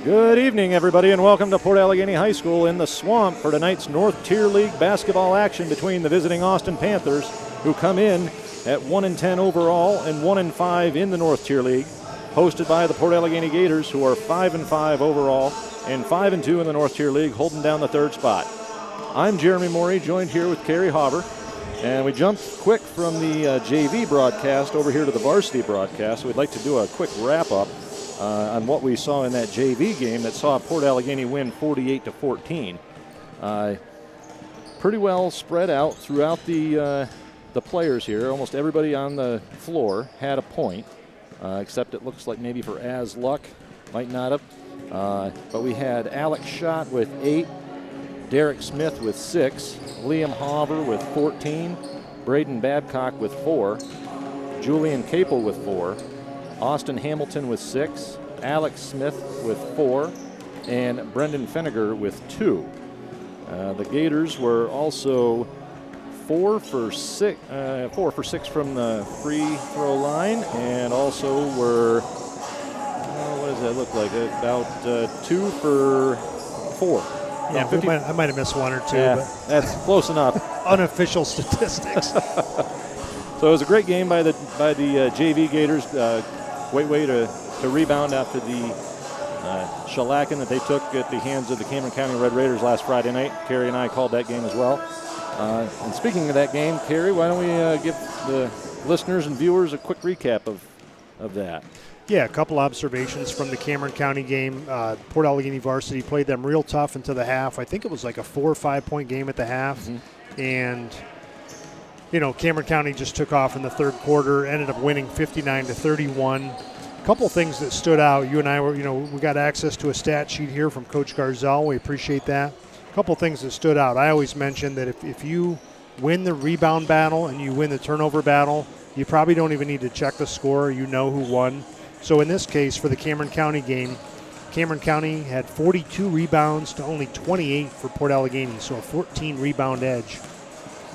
Good evening, everybody, and welcome to Port Allegany High School in the Swamp for tonight's North Tier League basketball action between the visiting Austin Panthers, who come in at 1-10 overall and 1-5 in the North Tier League, hosted by the Port Allegany Gators, who are 5-5 overall and 5-2 in the North Tier League, holding down the third spot. I'm Jeremy Morey, joined here with Carrie Hauber, and we jumped quick from the JV broadcast over here to the varsity broadcast. So we'd like to do a quick wrap-up on what we saw in that JV game that saw Port Allegany win 48-14. Pretty well spread out throughout the players here. Almost everybody on the floor had a point, except it looks like maybe for As Luck, might not have. But we had Alex Schott with 8, Derek Smith with 6, Liam Hauber with 14, Braden Babcock with 4, Julian Capel with 4, Austin Hamilton with 6, Alex Smith with 4, and Brendan Feniger with 2. The Gators were also 4 for 6 from the free throw line, and also were, what does that look like? About 2 for 4. Yeah, I might have missed one or two. Yeah, but that's close enough. Unofficial statistics. So it was a great game by the JV Gators. Great way to rebound after the shellacking that they took at the hands of the Cameron County Red Raiders last Friday night. Carrie and I called that game as well. And speaking of that game, Carrie, why don't we give the listeners and viewers a quick recap of that? Yeah, a couple observations from the Cameron County game. Port Allegany Varsity played them real tough into the half. I think it was like a 4 or 5 point game at the half. Mm-hmm. And Cameron County just took off in the third quarter, ended up winning 59-31. A couple things that stood out. You and I were, we got access to a stat sheet here from Coach Garzell. We appreciate that. A couple things that stood out. I always mention that if you win the rebound battle and you win the turnover battle, you probably don't even need to check the score. You know who won. So in this case, for the Cameron County game, Cameron County had 42 rebounds to only 28 for Port Allegany, so a 14 rebound edge.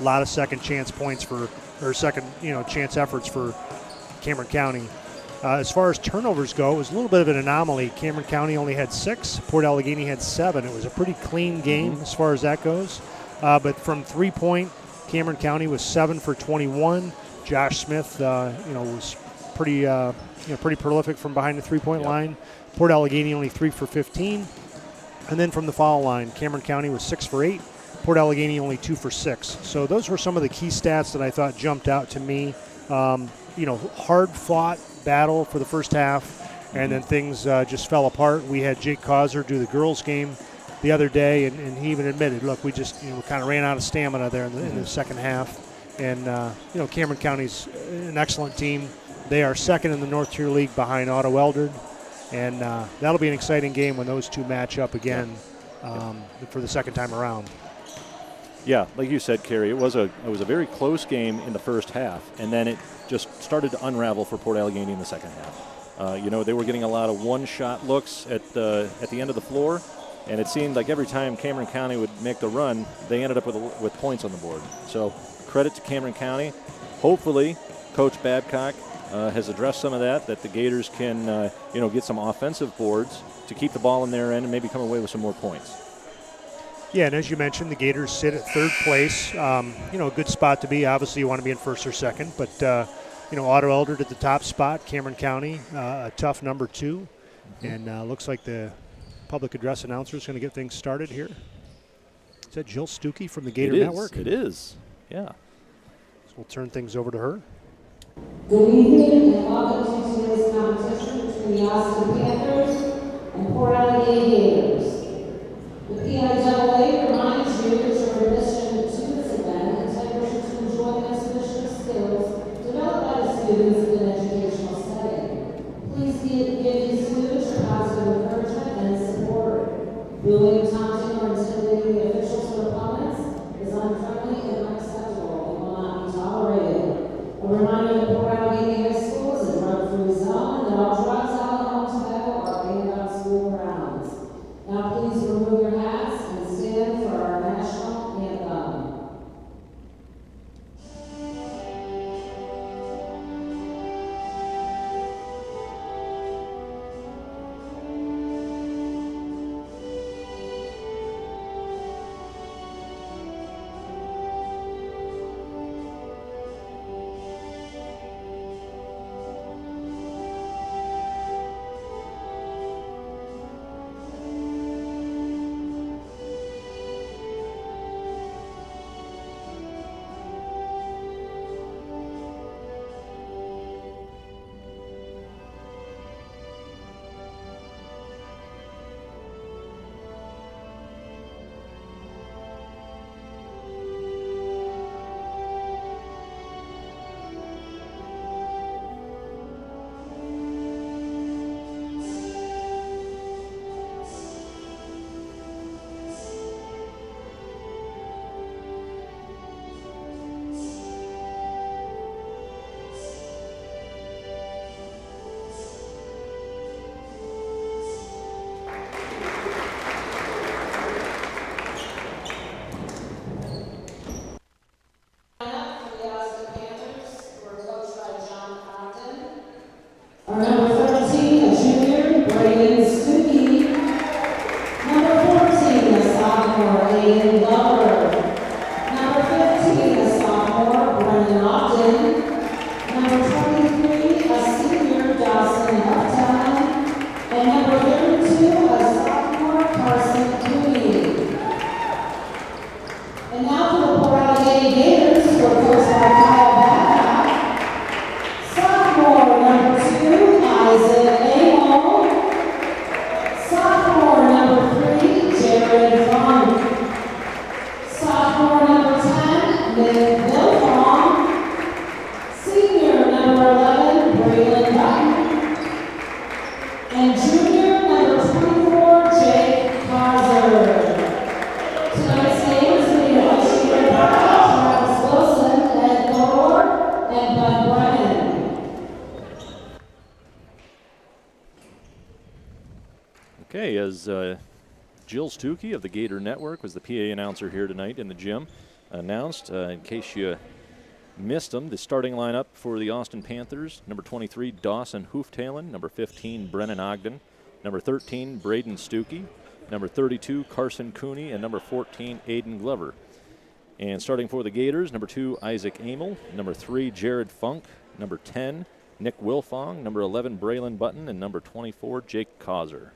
A lot of second chance points chance efforts for Cameron County. As far as turnovers go, it was a little bit of an anomaly. Cameron County only had 6, Port Allegany had 7. It was a pretty clean game as far as that goes. But from 3-point, Cameron County was 7 for 21. Josh Smith, was pretty prolific from behind the 3-point line. Port Allegany only 3 for 15. And then from the foul line, Cameron County was 6 for 8. Port Allegany only 2 for 6. So those were some of the key stats that I thought jumped out to me. Hard-fought battle for the first half, and then things just fell apart. We had Jake Causer do the girls' game the other day, and he even admitted, look, we just we kind of ran out of stamina there in the second half. And, Cameron County's an excellent team. They are second in the North Tier League behind Otto Eldred, and that'll be an exciting game when those two match up again for the second time around. Yeah, like you said, Carrie, it was a very close game in the first half, and then it just started to unravel for Port Allegany in the second half. They were getting a lot of one-shot looks at the end of the floor, and it seemed like every time Cameron County would make the run, they ended up with points on the board. So credit to Cameron County. Hopefully, Coach Babcock has addressed some of that the Gators can get some offensive boards to keep the ball in their end and maybe come away with some more points. Yeah, and as you mentioned, the Gators sit at third place. A good spot to be. Obviously, you want to be in first or second, but Otto Eldred at the top spot. Cameron County, a tough number 2, and looks like the public address announcer is going to get things started here. Is that Jill Stuckey from the Gator Network? It is. Yeah. So we'll turn things over to her. Good evening and welcome to today's competition between the Austin Panthers and Port Allegany Gators. The PIAA reminds you that your admission to this event is entitled to enjoy an exhibition of skills developed by the students in an educational setting. Please give these students your positive encouragement and support. Bullying, taunting, or intimidating the officials or opponents is unfriendly and unacceptable and will not be tolerated. A reminder that Port Allegany High School is a drug-free zone and that all drugs, alcohol, and tobacco are banned on school grounds. Now please remove your hats and stand for our national anthem. Okay, as Jill Stuckey of the Gator Network was the PA announcer here tonight in the gym, announced, in case you missed them, the starting lineup for the Austin Panthers: number 23, Dawson Hooftailen; number 15, Brennan Ogden; number 13, Braden Stuckey; number 32, Carson Cooney; and number 14, Aiden Glover. And starting for the Gators, number 2, Isaac Amel; number 3, Jared Funk; number 10, Nick Wilfong; number 11, Braylon Button; and number 24, Jake Causer.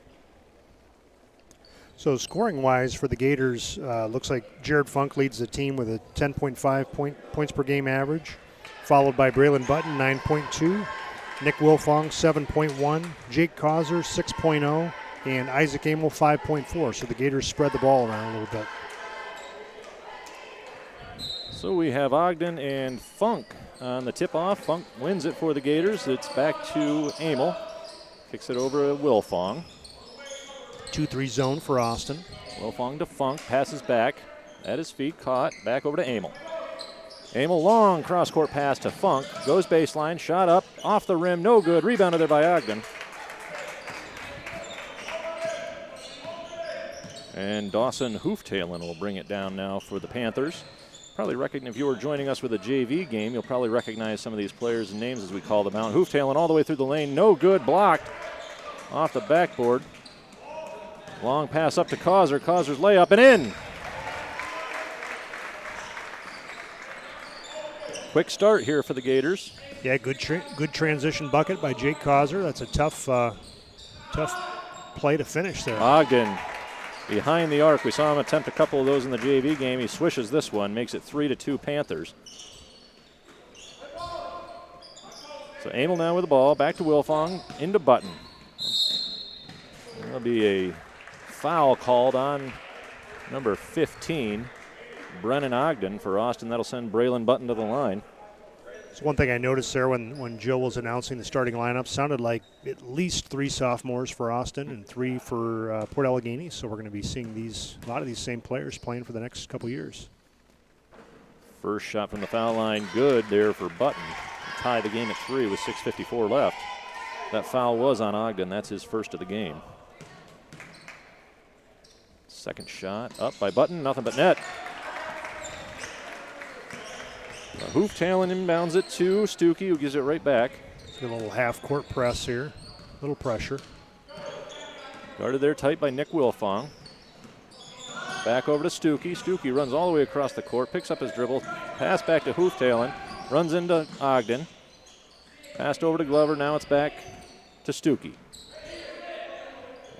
So scoring-wise for the Gators, looks like Jared Funk leads the team with a 10.5 points per game average, followed by Braylon Button, 9.2, Nick Wilfong, 7.1, Jake Causer, 6.0, and Isaac Amel, 5.4. So the Gators spread the ball around a little bit. So we have Ogden and Funk on the tip-off. Funk wins it for the Gators. It's back to Amel. Kicks it over to Wilfong. 2-3 zone for Austin. Wilfong to Funk, passes back at his feet, caught, back over to Amel. Amel, long cross-court pass to Funk, goes baseline, shot up, off the rim, no good, rebounded there by Ogden. And Dawson Hooftailen will bring it down now for the Panthers. Probably if you were joining us with a JV game, you'll probably recognize some of these players and names as we call them out. Hooftailen all the way through the lane, no good, blocked off the backboard. Long pass up to Causer. Causer's layup and in. Quick start here for the Gators. Yeah, good transition bucket by Jake Causer. That's a tough play to finish there. Ogden behind the arc. We saw him attempt a couple of those in the JV game. He swishes this one, makes it 3-2 Panthers. So Amel now with the ball, back to Wilfong, into Button. There'll be a foul called on number 15, Brennan Ogden for Austin. That'll send Braylon Button to the line. So one thing I noticed there when Jill was announcing the starting lineup, sounded like at least 3 sophomores for Austin and 3 for Port Allegany. So we're going to be seeing a lot of these same players playing for the next couple years. First shot from the foul line, good there for Button. Tie the game at 3 with 6:54 left. That foul was on Ogden. That's his first of the game. Second shot up by Button, nothing but net. Hooftailen inbounds it to Stuckey, who gives it right back. A little half-court press here, a little pressure. Guarded there tight by Nick Wilfong. Back over to Stuckey. Stuckey runs all the way across the court, picks up his dribble, pass back to Hooftailen, runs into Ogden. Passed over to Glover, now it's back to Stuckey.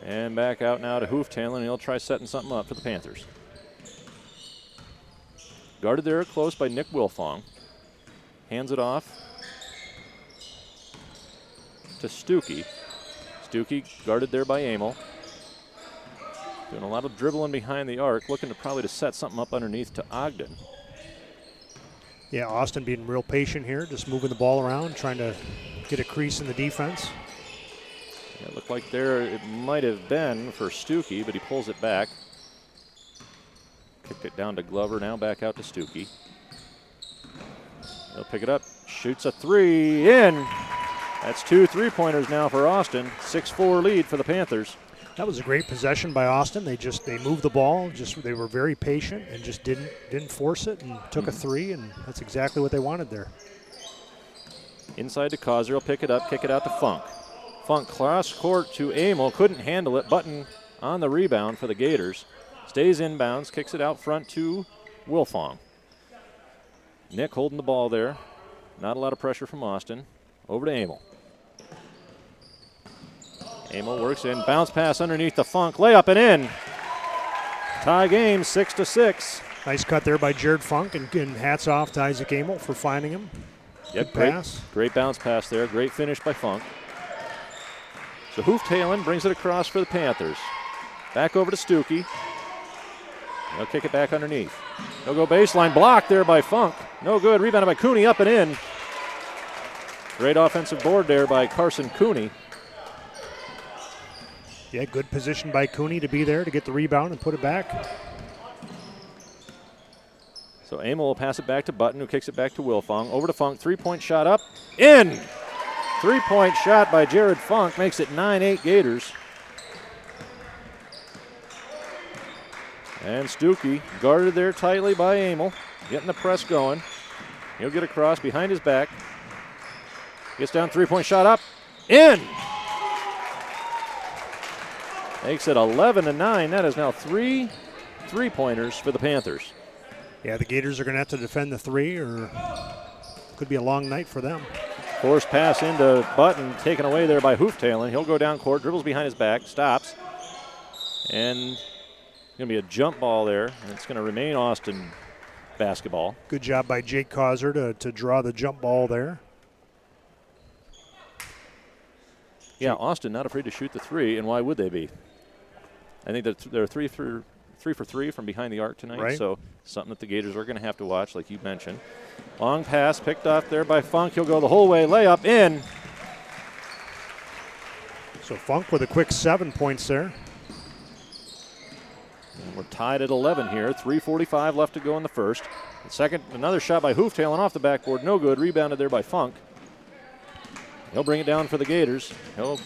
And back out now to Hooftailen. He'll try setting something up for the Panthers. Guarded there close by Nick Wilfong. Hands it off to Stuckey. Stuckey guarded there by Amel. Doing a lot of dribbling behind the arc, looking to probably set something up underneath to Ogden. Yeah, Austin being real patient here, just moving the ball around, trying to get a crease in the defense. Yeah, it looked like there it might have been for Stuckey, but he pulls it back. Kicked it down to Glover, now back out to Stuckey. He'll pick it up, shoots a 3, in. That's 2 3-pointers now for Austin. 6-4 lead for the Panthers. That was a great possession by Austin. They moved the ball, they were very patient and just didn't force it and took a 3, and that's exactly what they wanted there. Inside to Causer, he'll pick it up, kick it out to Funk. Funk cross court to Amel, couldn't handle it. Button on the rebound for the Gators. Stays inbounds, kicks it out front to Wilfong. Nick holding the ball there. Not a lot of pressure from Austin. Over to Amel. Amel works in, bounce pass underneath the Funk, layup and in. Tie game, 6-6. Nice cut there by Jared Funk, and hats off to Isaac Amel for finding him. Yep, good pass. Great bounce pass there, great finish by Funk. So Hooftailen brings it across for the Panthers. Back over to Stuckey. He'll kick it back underneath. He'll go baseline, blocked there by Funk. No good, rebounded by Cooney, up and in. Great offensive board there by Carson Cooney. Yeah, good position by Cooney to be there to get the rebound and put it back. So Amel will pass it back to Button, who kicks it back to Wilfong. Over to Funk, 3-point shot up, in! 3-point shot by Jared Funk makes it 9-8 Gators. And Stuckey guarded there tightly by Amel, getting the press going. He'll get across behind his back. Gets down, three-point shot up, in! Makes it 11-9. That is now 3 3-pointers for the Panthers. Yeah, the Gators are going to have to defend the three, or could be a long night for them. Forced pass into Button, taken away there by Hooftailing. He'll go down court, dribbles behind his back, stops. And going to be a jump ball there, and it's going to remain Austin basketball. Good job by Jake Causer to draw the jump ball there. Yeah, Austin not afraid to shoot the three, and why would they be? I think that they're 3 for 3 from behind the arc tonight, right. So something that the Gators are going to have to watch, like you mentioned. Long pass picked off there by Funk. He'll go the whole way, layup in. So Funk with a quick 7 points there. And we're tied at 11 here. 3:45 left to go in the first. The second, another shot by Hooftailing off the backboard, no good. Rebounded there by Funk. He'll bring it down for the Gators. He'll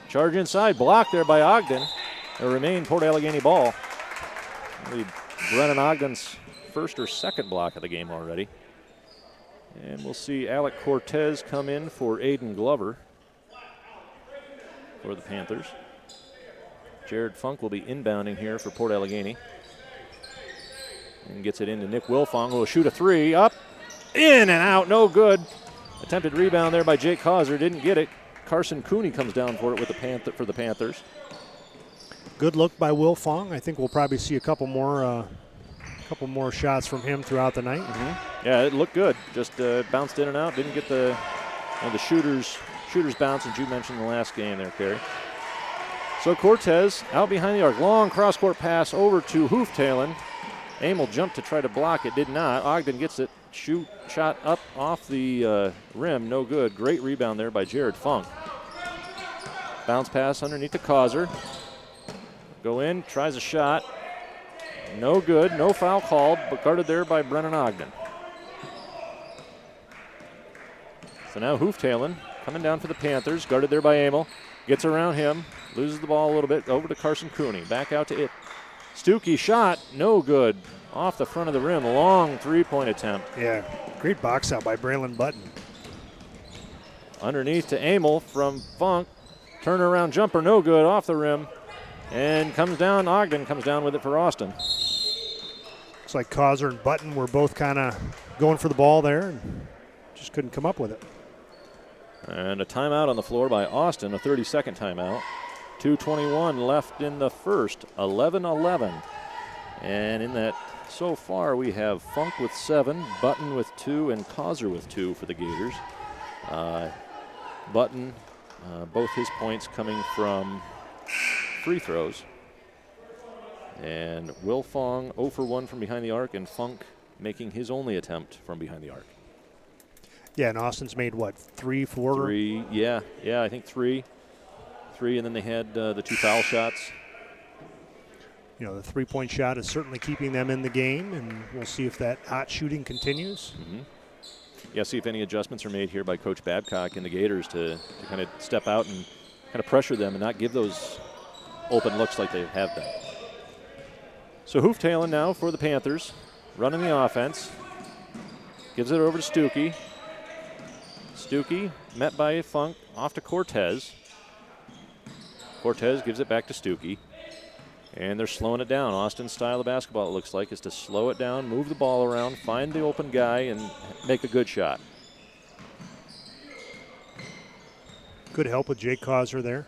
charge inside, blocked there by Ogden. It'll remain Port Allegany ball. It'll be Brennan Ogden's first or second block of the game already. And we'll see Alec Cortez come in for Aiden Glover for the Panthers. Jared Funk will be inbounding here for Port Allegany. And gets it into Nick Wilfong, who will shoot a three. Up, in and out, no good. Attempted rebound there by Jake Causer, didn't get it. Carson Cooney comes down for it with for the Panthers. Good look by Wilfong. I think we'll probably see a couple more shots from him throughout the night. Mm-hmm. Yeah, it looked good. Just bounced in and out. Didn't get the shooter's bounce, as you mentioned in the last game there, Kerry. So Cortez out behind the arc. Long cross-court pass over to Hooftailing. Amel jumped to try to block it, did not. Ogden gets it. Shot up off the rim, no good. Great rebound there by Jared Funk. Bounce pass underneath the Causer. Go in, tries a shot. No good, no foul called, but guarded there by Brennan Ogden. So now Hooftailing coming down for the Panthers, guarded there by Amel. Gets around him, loses the ball a little bit, over to Carson Cooney. Back out to it. Stuckey shot, no good. Off the front of the rim, long three-point attempt. Yeah, great box out by Braylon Button. Underneath to Amel from Funk. Turnaround jumper, no good, off the rim. And comes down, Ogden comes down with it for Austin. Looks like Causer and Button were both kind of going for the ball there and just couldn't come up with it. And a timeout on the floor by Austin, a 30-second timeout. 2:21 left in the first, 11-11. And in that, so far, we have Funk with 7, Button with 2, and Causer with 2 for the Gators. Button, both his points coming from free throws. And Wilfong 0 for 1 from behind the arc, and Funk making his only attempt from behind the arc. Yeah, and Austin's made, what, 3, 4? 3, yeah, I think 3. 3, and then they had the 2 foul shots. You know, the three-point shot is certainly keeping them in the game, and we'll see if that hot shooting continues. Mm-hmm. Yeah, see if any adjustments are made here by Coach Babcock and the Gators to kind of step out and kind of pressure them and not give those open looks like they have been. So Hooftailing now for the Panthers, running the offense. Gives it over to Stuckey. Stuckey met by Funk, off to Cortez. Cortez gives it back to Stuckey. And they're slowing it down. Austin's style of basketball, it looks like, is to slow it down, move the ball around, find the open guy, and make a good shot. Good help with Jake Causer there.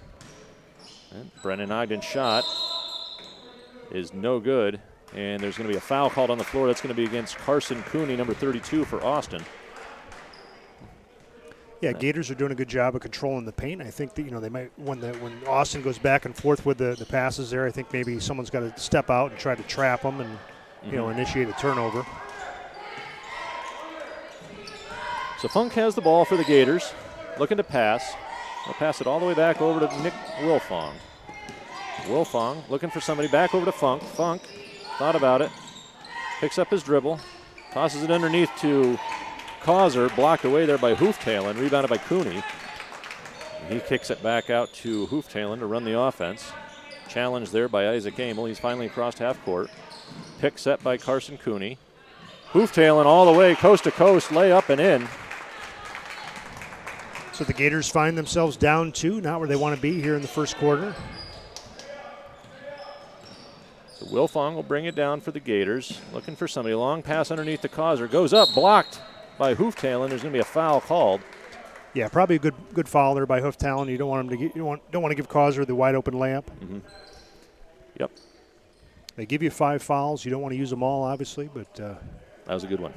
And Brennan Ogden's shot is no good. And there's going to be a foul called on the floor. That's going to be against Carson Cooney, number 32 for Austin. Yeah, Gators are doing a good job of controlling the paint. I think that, you know, they might, when Austin goes back and forth with the passes there, I think maybe someone's got to step out and try to trap them and, you know, initiate a turnover. So Funk has the ball for the Gators, looking to pass. They'll pass it all the way back over to Nick Wilfong. Wilfong looking for somebody, back over to Funk. Funk thought about it, picks up his dribble, tosses it underneath to Causer, blocked away there by Hooftailing, rebounded by Cooney. He kicks it back out to Hooftailing to run the offense. Challenged there by Isaac Amel. He's finally crossed half court. pick set by Carson Cooney. Hooftailing all the way coast to coast, lay up and in. So the Gators find themselves down 2, not where they want to be here in the first quarter. So Wilfong will bring it down for the Gators. Looking for somebody. Long pass underneath the causer. Goes up, blocked by Hooftailing. There's going to be a foul called. Yeah, probably a good foul there by Hooftailing. You don't want him to get, don't want to give Causer the wide open layup. Mm-hmm. Yep. They give you 5 fouls. You don't want to use them all, obviously, but that was a good one.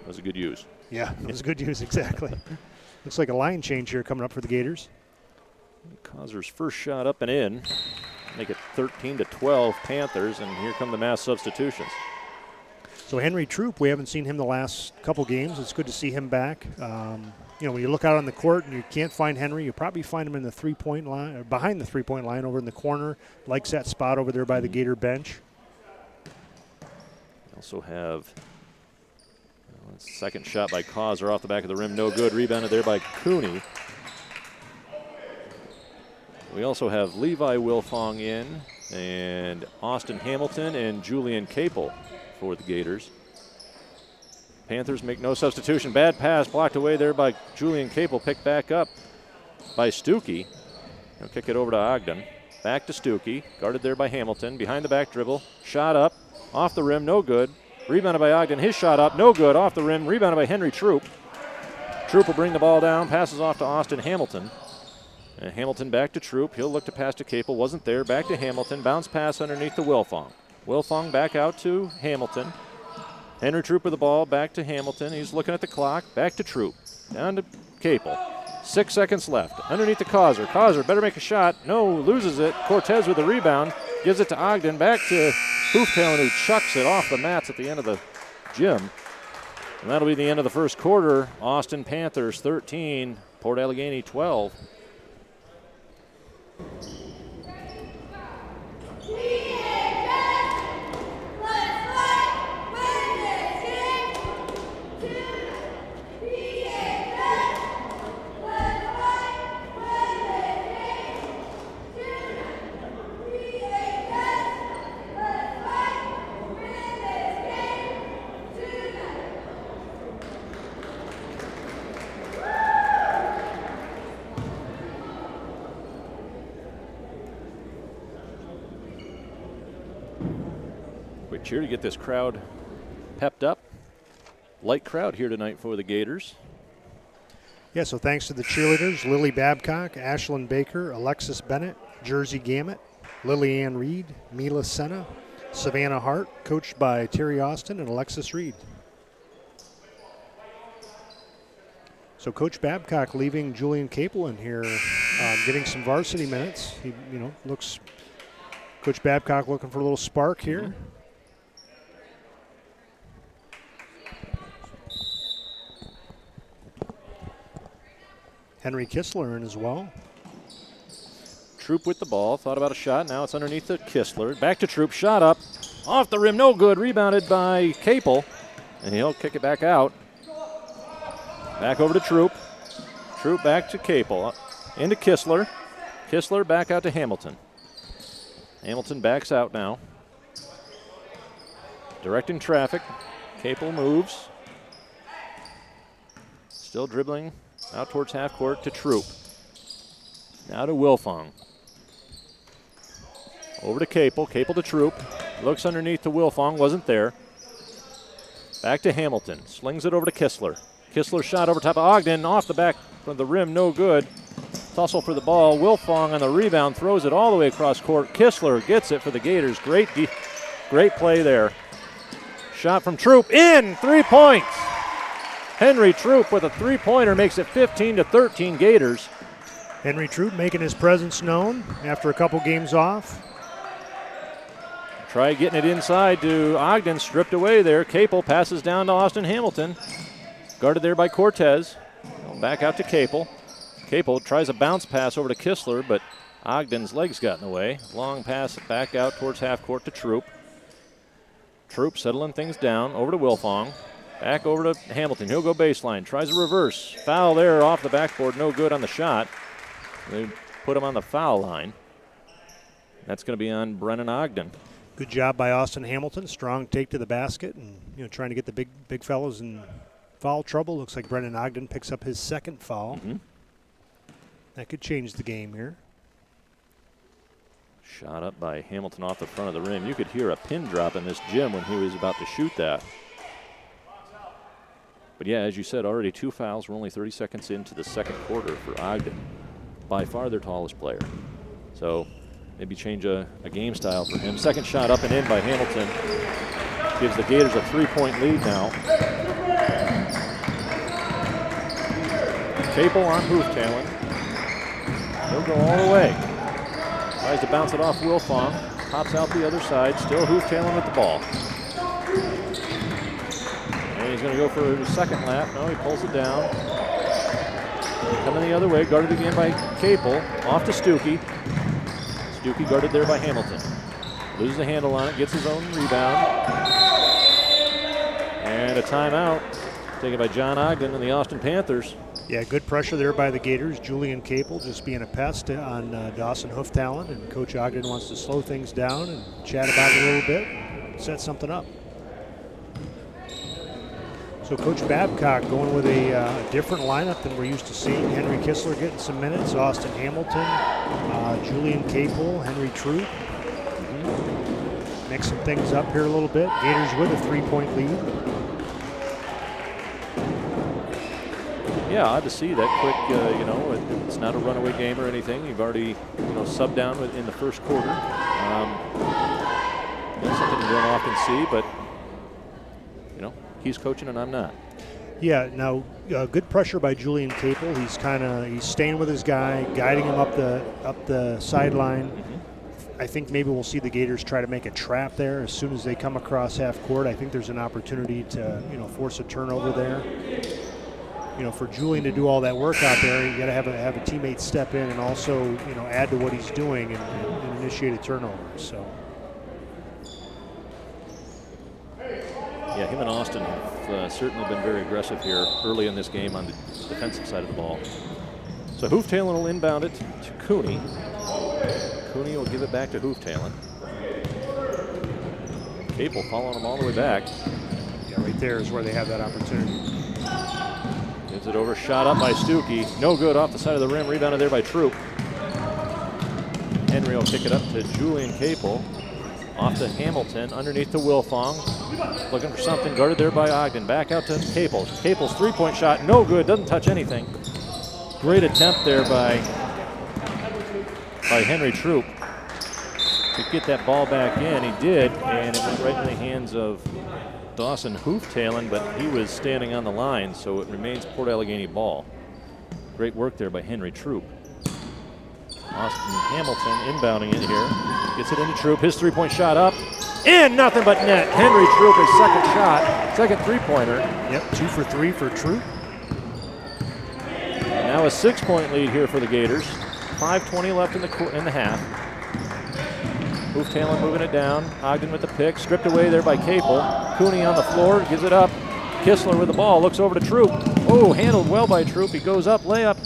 That was a good use. Yeah, it was a good use, exactly. Looks like a line change here coming up for the Gators. Causer's first shot up and in. Make it 13-12 Panthers, and here come the mass substitutions. So Henry Troop, we haven't seen him the last couple games. It's good to see him back. When you look out on the court and you can't find Henry, you probably find him in the three-point line, or behind the three-point line over in the corner. Likes that spot over there by the Gator bench. Also have second shot by Causer off the back of the rim. No good. Rebounded there by Cooney. We also have Levi Wilfong in, and Austin Hamilton and Julian Capel for the Gators. Panthers make no substitution. Bad pass blocked away there by Julian Capel. Picked back up by Stuckey. He'll kick it over to Ogden. Back to Stuckey. Guarded there by Hamilton. Behind the back dribble. Shot up. Off the rim. No good. Rebounded by Ogden. His shot up. No good. Off the rim. Rebounded by Henry Troop. Troop will bring the ball down. Passes off to Austin Hamilton. And Hamilton back to Troop. He'll look to pass to Capel. Wasn't there. Back to Hamilton. Bounce pass underneath to Wilfong. Wilfong back out to Hamilton. Henry Troop with the ball, back to Hamilton. He's looking at the clock, back to Troop. Down to Capel. 6 seconds left. Underneath to Causer. Causer better make a shot. No, loses it. Cortez with the rebound. Gives it to Ogden. Back to Hooftailing, who chucks it off the mats at the end of the gym. And that'll be the end of the first quarter. Austin Panthers 13, Port Allegany 12. Quick cheer to get this crowd pepped up. Light crowd here tonight for the Gators. Yeah, so thanks to the cheerleaders, Lily Babcock, Ashlyn Baker, Alexis Bennett, Jersey Gamet, Lily Ann Reed, Mila Senna, Savannah Hart, coached by Terry Austin and Alexis Reed. So Coach Babcock leaving Julian Capel in here, getting some varsity minutes. He, looks, Coach Babcock looking for a little spark here. Mm-hmm. Henry Kistler in as well. Troop with the ball, thought about a shot. Now it's underneath the Kistler. Back to Troop, shot up. Off the rim, no good. Rebounded by Capel, and he'll kick it back out. Back over to Troop. Troop back to Capel. Into Kistler. Kistler back out to Hamilton. Hamilton backs out now. Directing traffic. Capel moves. Still dribbling out towards half court to Troop. Now to Wilfong. Over to Capel. Capel to Troop. Looks underneath to Wilfong. Wasn't there. Back to Hamilton. Slings it over to Kistler. Kistler shot over top of Ogden. Off the back from the rim. No good. Tussle for the ball. Wilfong on the rebound. Throws it all the way across court. Kistler gets it for the Gators. Great play there. Shot from Troop. In. 3 points. Henry Troop with a three-pointer makes it 15-13 Gators. Henry Troop making his presence known after a couple games off. Try getting it inside to Ogden, stripped away there. Capel passes down to Austin Hamilton. Guarded there by Cortez. Back out to Capel. Capel tries a bounce pass over to Kistler, but Ogden's legs got in the way. Long pass back out towards half court to Troop. Troop settling things down over to Wilfong. Back over to Hamilton. He'll go baseline. Tries a reverse. Foul there off the backboard. No good on the shot. They put him on the foul line. That's going to be on Brennan Ogden. Good job by Austin Hamilton. Strong take to the basket and, trying to get the big fellows in foul trouble. Looks like Brendan Ogden picks up his second foul. Mm-hmm. That could change the game here. Shot up by Hamilton off the front of the rim. You could hear a pin drop in this gym when he was about to shoot that. But yeah, as you said, already 2 fouls. We're only 30 seconds into the second quarter for Ogden. By far their tallest player. So maybe change a game style for him. Second shot up and in by Hamilton. Gives the Gators a 3-point lead now. Capel on Hooftalen. He'll go all the way. Tries to bounce it off Wilfong. Pops out the other side. Still Hooftalen with the ball. And he's going to go for the second lap. No, he pulls it down. Coming the other way. Guarded again by Capel. Off to Stuckey. Stuckey guarded there by Hamilton. Loses the handle on it. Gets his own rebound. And a timeout taken by John Ogden and the Austin Panthers. Yeah, good pressure there by the Gators. Julian Capel just being a pest on Dawson Hooftalen, and Coach Ogden wants to slow things down and chat about it a little bit and set something up. So Coach Babcock going with a different lineup than we're used to seeing. Henry Kistler getting some minutes, Austin Hamilton, Julian Capel, Henry Troop. Mix some things up here a little bit. Gators with a 3-point lead. Yeah, odd to see that quick, it's not a runaway game or anything. You've already, subbed down in the first quarter. That's something you don't often see, but, he's coaching and I'm not. Yeah, now good pressure by Julian Capel. He's staying with his guy, guiding him up the sideline. Mm-hmm. I think maybe we'll see the Gators try to make a trap there as soon as they come across half court. I think there's an opportunity to, force a turnover there. For Julian to do all that work out there, you got to have a teammate step in and also, add to what he's doing and initiate a turnover. So. Yeah, him and Austin have certainly been very aggressive here early in this game on the defensive side of the ball. So Hooftalen will inbound it to Cooney. Cooney will give it back to Hooftalen. Capel following him all the way back. Yeah, right there is where they have that opportunity. Gives it over, shot up by Stuckey. No good off the side of the rim, rebounded there by Troop. Henry will kick it up to Julian Capel. Off to Hamilton, underneath to Wilfong. Looking for something, guarded there by Ogden. Back out to Capel. Capel's 3-point shot, no good, doesn't touch anything. Great attempt there by Henry Troop to get that ball back in. He did, and it went right in the hands of Dawson Hooftalen, but he was standing on the line, so it remains Port Allegany ball. Great work there by Henry Troop. Austin Hamilton inbounding it here. Gets it into Troop. His 3-point shot up. In, nothing but net. Henry Troop, his second shot. Second 3-pointer. Yep, 2 for 3 for Troop. And now a 6-point lead here for the Gators. 5:20 left in the half. Hooftalen moving it down. Ogden with the pick. Stripped away there by Capel. Cooney on the floor. Gives it up. Kistler with the ball. Looks over to Troop. Oh, handled well by Troop. He goes up. Layup.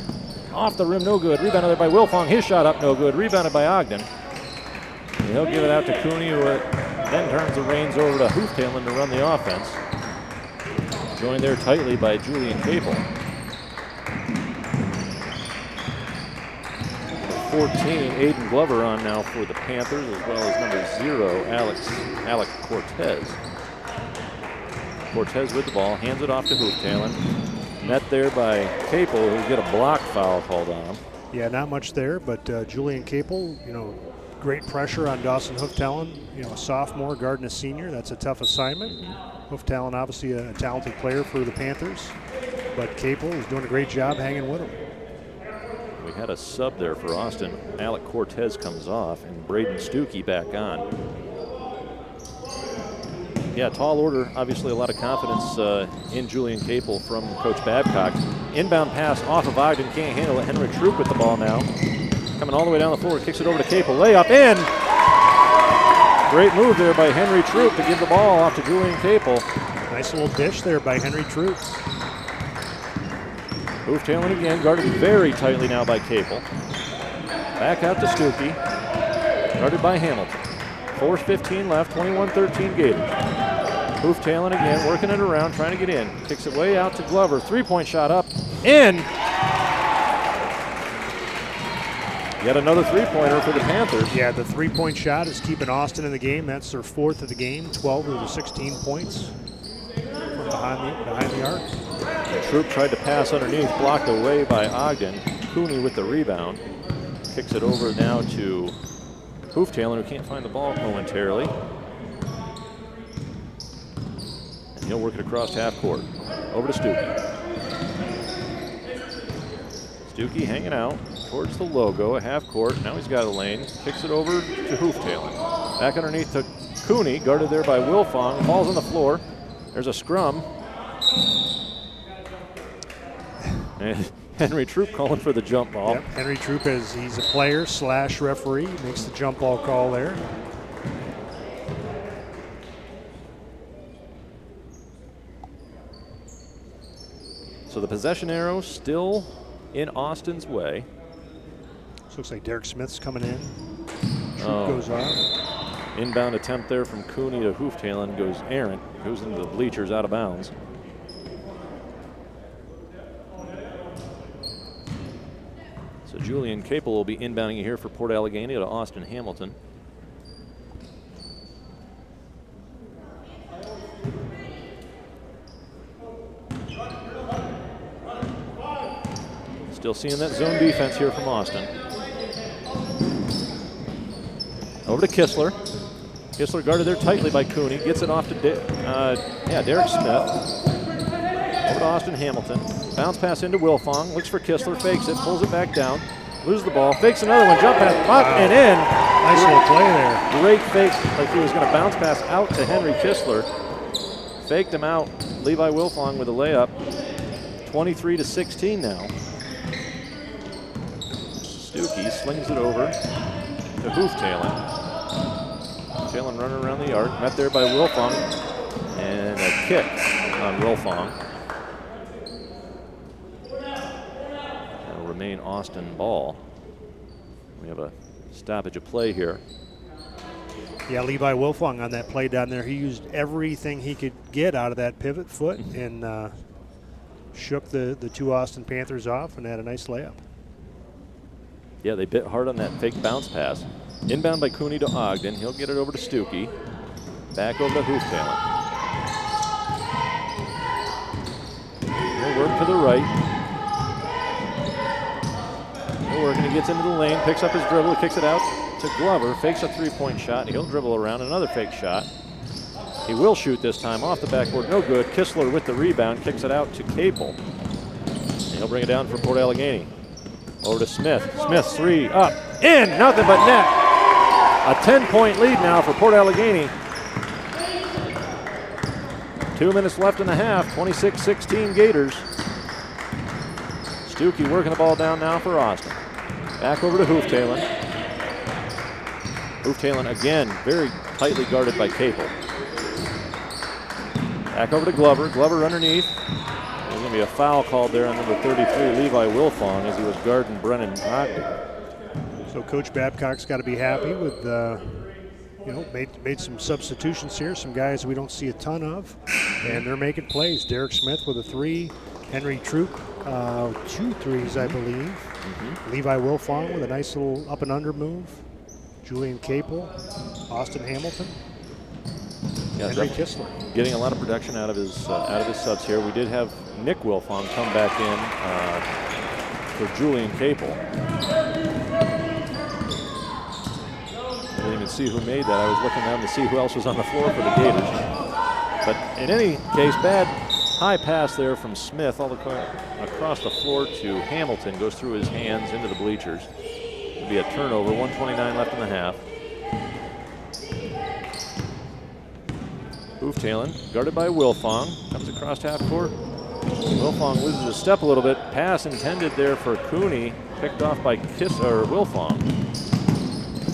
Off the rim. No good. Rebounded there by Wilfong. His shot up. No good. Rebounded by Ogden. And he'll give it out to Cooney, who then turns the reins over to Hooftalen to run the offense. Joined there tightly by Julian Capel. 14, Aiden Glover on now for the Panthers, as well as number 0, Alec Cortez. Cortez with the ball, hands it off to Hooftalen. Net there by Capel, who'll get a block foul called on him. Yeah, not much there, but Julian Capel, great pressure on Dawson Hooftalen. A sophomore guarding a senior. That's a tough assignment. Hooftalen, obviously a talented player for the Panthers, but Capel is doing a great job hanging with him. We had a sub there for Austin. Alec Cortez comes off, and Braden Stuckey back on. Yeah, tall order. Obviously a lot of confidence in Julian Capel from Coach Babcock. Inbound pass off of Ogden. Can't handle it. Henry Troop with the ball now. Coming all the way down the floor. Kicks it over to Capel. Layup in. Great move there by Henry Troop to give the ball off to Julian Capel. Nice little dish there by Henry Troop. Hooftalen again, guarded very tightly now by Capel. Back out to Stuckey. Guarded by Hamilton. 4:15 left, 21-13 Gators. Hooftailing again, working it around, trying to get in. Kicks it way out to Glover. 3-point shot up, in. Yet another three-pointer for the Panthers. Yeah, the 3-point shot is keeping Austin in the game. That's their 4th of the game, 12 of the 16 points from behind the arc. The Troop tried to pass underneath, blocked away by Ogden. Cooney with the rebound. Kicks it over now to Hooftailing, who can't find the ball momentarily. And he'll work it across half court. Over to Stuckey. Stuckey hanging out towards the logo at half court. Now he's got a lane. Kicks it over to Hooftailing. Back underneath to Cooney, guarded there by Wilfong. Falls on the floor. There's a scrum. And Henry Troop calling for the jump ball. Yep, Henry Troop he's a player / referee. Makes the jump ball call there. So the possession arrow still in Austin's way. This looks like Derek Smith's coming in. Troop goes off. Inbound attempt there from Cooney to Hooftailing goes errant. Goes into the bleachers out of bounds. So Julian Capel will be inbounding here for Port Allegany to Austin Hamilton. Still seeing that zone defense here from Austin. Over to Kistler. Kistler guarded there tightly by Cooney. Gets it off to Derek Smith. Over to Austin Hamilton. Bounce pass into Wilfong. Looks for Kistler. Fakes it. Pulls it back down. Loses the ball. Fakes another one. Jump pass. Up and in. Nice little play there. Great fake. Like he was going to bounce pass out to Henry Kistler. Faked him out. Levi Wilfong with a layup. 23-16 now. Stuckey slings it over to Hooftailing. Hooftailing running around the arc. Met there by Wilfong. And a kick on Wilfong. That'll remain Austin ball. We have a stoppage of play here. Yeah, Levi Wilfong on that play down there. He used everything he could get out of that pivot foot and shook the two Austin Panthers off and had a nice layup. Yeah, they bit hard on that fake bounce pass. Inbound by Cooney to Ogden. He'll get it over to Stuckey. Back over to Hooftailing. He'll work to the right. He'll work and he gets into the lane, picks up his dribble, kicks it out to Glover, fakes a three-point shot. He'll dribble around, another fake shot. He will shoot this time off the backboard, no good. Kistler with the rebound, kicks it out to Capel. And he'll bring it down for Port Allegany. Over to Smith. Smith three up, in, nothing but net. A 10-point lead now for Port Allegany. 2 minutes left in the half, 26-16 Gators. Stuckey working the ball down now for Austin. Back over to Hooftailing. Hooftailing again, very tightly guarded by Capel. Back over to Glover. Glover underneath. There's going to be a foul called there on number 33, Levi Wilfong, as he was guarding Brennan Ogden. So Coach Babcock's got to be happy with, made some substitutions here, some guys we don't see a ton of, and they're making plays. Derek Smith with a three, Henry Troop, 2 threes, I believe. Levi Wilfong with a nice little up and under move. Julian Capel, Austin Hamilton, Yeah, Henry Kistler. Getting a lot of production out of his subs here. We did have Nick Wilfong come back in for Julian Capel. I didn't even see who made that. I was looking down to see who else was on the floor for the Gators. But in any case, bad high pass there from Smith all across the floor to Hamilton. Goes through his hands into the bleachers. It'll be a turnover, 1:29 left in the half. Hooftailing, guarded by Wilfong, comes across half court. Wilfong loses a step a little bit. Pass intended there for Cooney, picked off by Wilfong.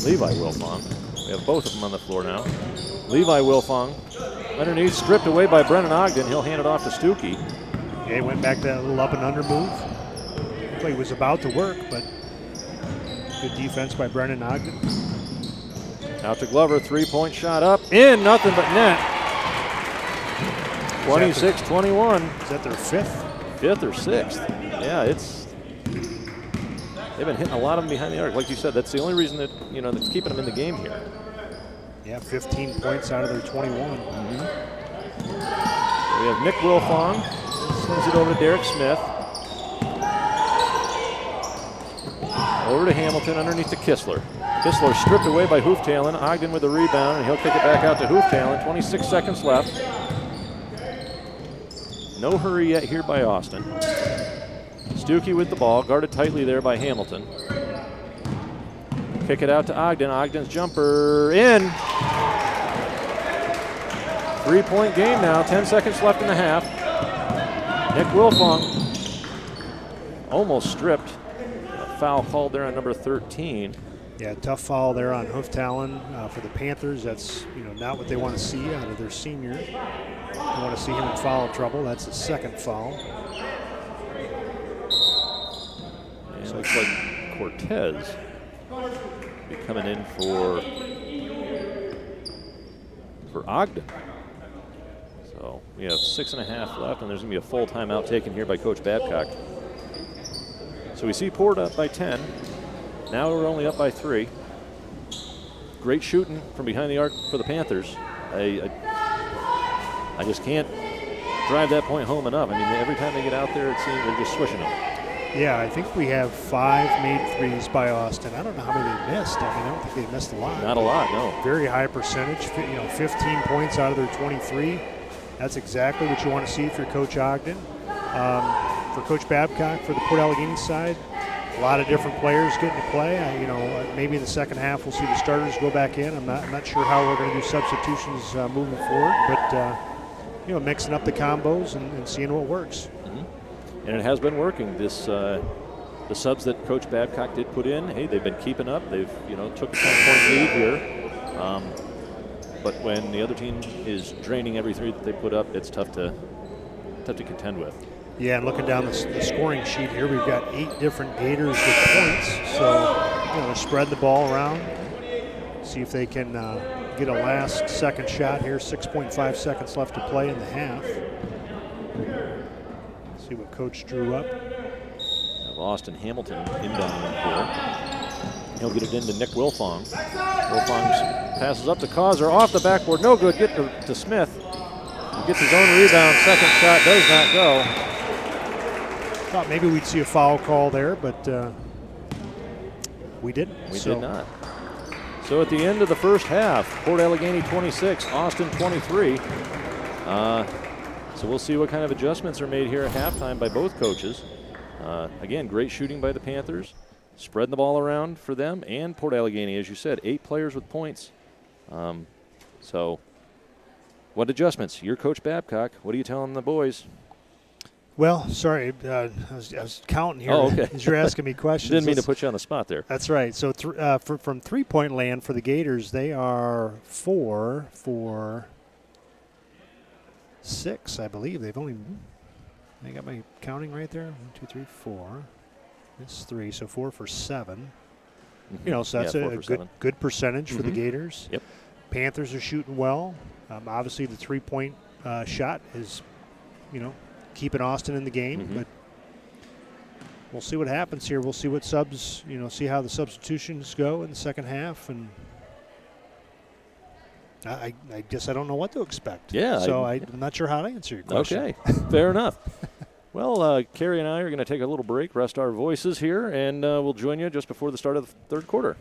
Levi Wilfong. We have both of them on the floor now. Levi Wilfong, underneath, stripped away by Brennan Ogden. He'll hand it off to Stuckey. Yeah, he went back to that little up and under move. Play was about to work, but good defense by Brennan Ogden. Out to Glover, three-point shot up, in, nothing but net. 26-21. Is that their fifth? Fifth or sixth. Yeah, they've been hitting a lot of them behind the arc. Like you said, that's the only reason that, that's keeping them in the game here. Yeah, 15 points out of their 21. Mm-hmm. So we have Nick Wilfong, sends it over to Derek Smith. Over to Hamilton underneath to Kistler. Kistler stripped away by Hooftalen. Ogden with the rebound, and he'll kick it back out to Hooftalen. 26 seconds left. No hurry yet here by Austin. Stuckey with the ball, guarded tightly there by Hamilton. Kick it out to Ogden. Ogden's jumper in. 3-point game now, 10 seconds left in the half. Nick Wilfong almost stripped. A foul called there on number 13. Yeah, tough foul there on Hooftalen for the Panthers. That's not what they want to see out of their senior. They want to see him in foul trouble. That's the second foul. And it looks like Cortez be coming in for Ogden. So we have 6.5 left, and there's going to be a full timeout taken here by Coach Babcock. So we see Port up by 10. Now we're only up by 3. Great shooting from behind the arc for the Panthers. I just can't drive that point home enough. I mean, every time they get out there, it seems they're just swishing them. Yeah, I think we have 5 made threes by Austin. I don't know how many they missed. I don't think they missed a lot. Not a lot, no. Very high percentage. 15 points out of their 23. That's exactly what you want to see if you're Coach Ogden. For Coach Babcock, for the Port Allegany side, a lot of different players getting to play. Maybe in the second half we'll see the starters go back in. I'm not sure how we're going to do substitutions moving forward, but mixing up the combos and seeing what works. Mm-hmm. And it has been working. This the subs that Coach Babcock did put in, hey, they've been keeping up. They've took a 10-point lead here. But when the other team is draining every three that they put up, it's tough to contend with. Yeah, and looking down the scoring sheet here, we've got 8 different Gators with points. So, spread the ball around, see if they can get a last second shot here. 6.5 seconds left to play in the half. See what Coach drew up. Austin Hamilton inbound here. He'll get it into Nick Wilfong. Wilfong passes up to Causer off the backboard. No good. Get to Smith. He gets his own rebound. Second shot does not go. Thought maybe we'd see a foul call there, but we didn't. We did not. So at the end of the first half, Port Allegany 26, Austin 23. So we'll see what kind of adjustments are made here at halftime by both coaches. Again, great shooting by the Panthers. Spreading the ball around for them and Port Allegany, as you said, 8 players with points. So what adjustments? You're Coach Babcock. What are you telling the boys? Well, sorry, I was counting here as you're asking me questions. Didn't mean to put you on the spot there. That's right. So from three-point land for the Gators, they are 4 for 6, I believe. I got my counting right there. 1, 2, 3, 4. It's 3, so 4 for 7. So that's a good percentage for the Gators. Yep. Panthers are shooting well. Obviously, the 3-point shot is, keeping Austin in the game, but we'll see what happens here. We'll see what subs, see how the substitutions go in the second half, and I guess I don't know what to expect. Yeah. So I'm not sure how to answer your question. Okay, fair enough. Well, Carrie and I are going to take a little break, rest our voices here, and we'll join you just before the start of the third quarter.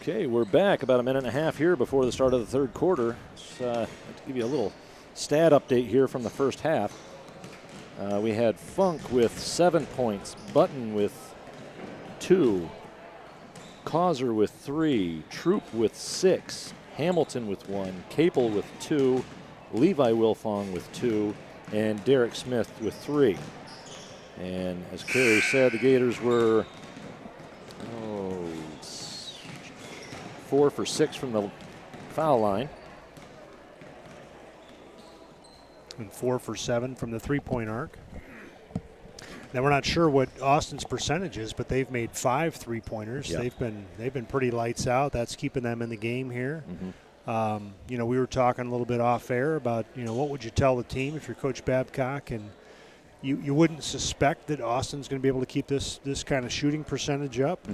Okay, we're back about a minute and a half here before the start of the third quarter. I'd give you a little stat update here from the first half. We had Funk with 7 points, Button with 2, Causer with 3, Troop with 6, Hamilton with 1, Capel with 2, Levi Wilfong with 2, and Derek Smith with 3. And as Carrie said, the Gators were 4 for 6 from the foul line. And 4 for 7 from the three-point arc. Now we're not sure what Austin's percentage is, but they've made 5 3-pointers. Yep. They've been pretty lights out. That's keeping them in the game here. Mm-hmm. We were talking a little bit off air about what would you tell the team if you're Coach Babcock, and you wouldn't suspect that Austin's going to be able to keep this kind of shooting percentage up.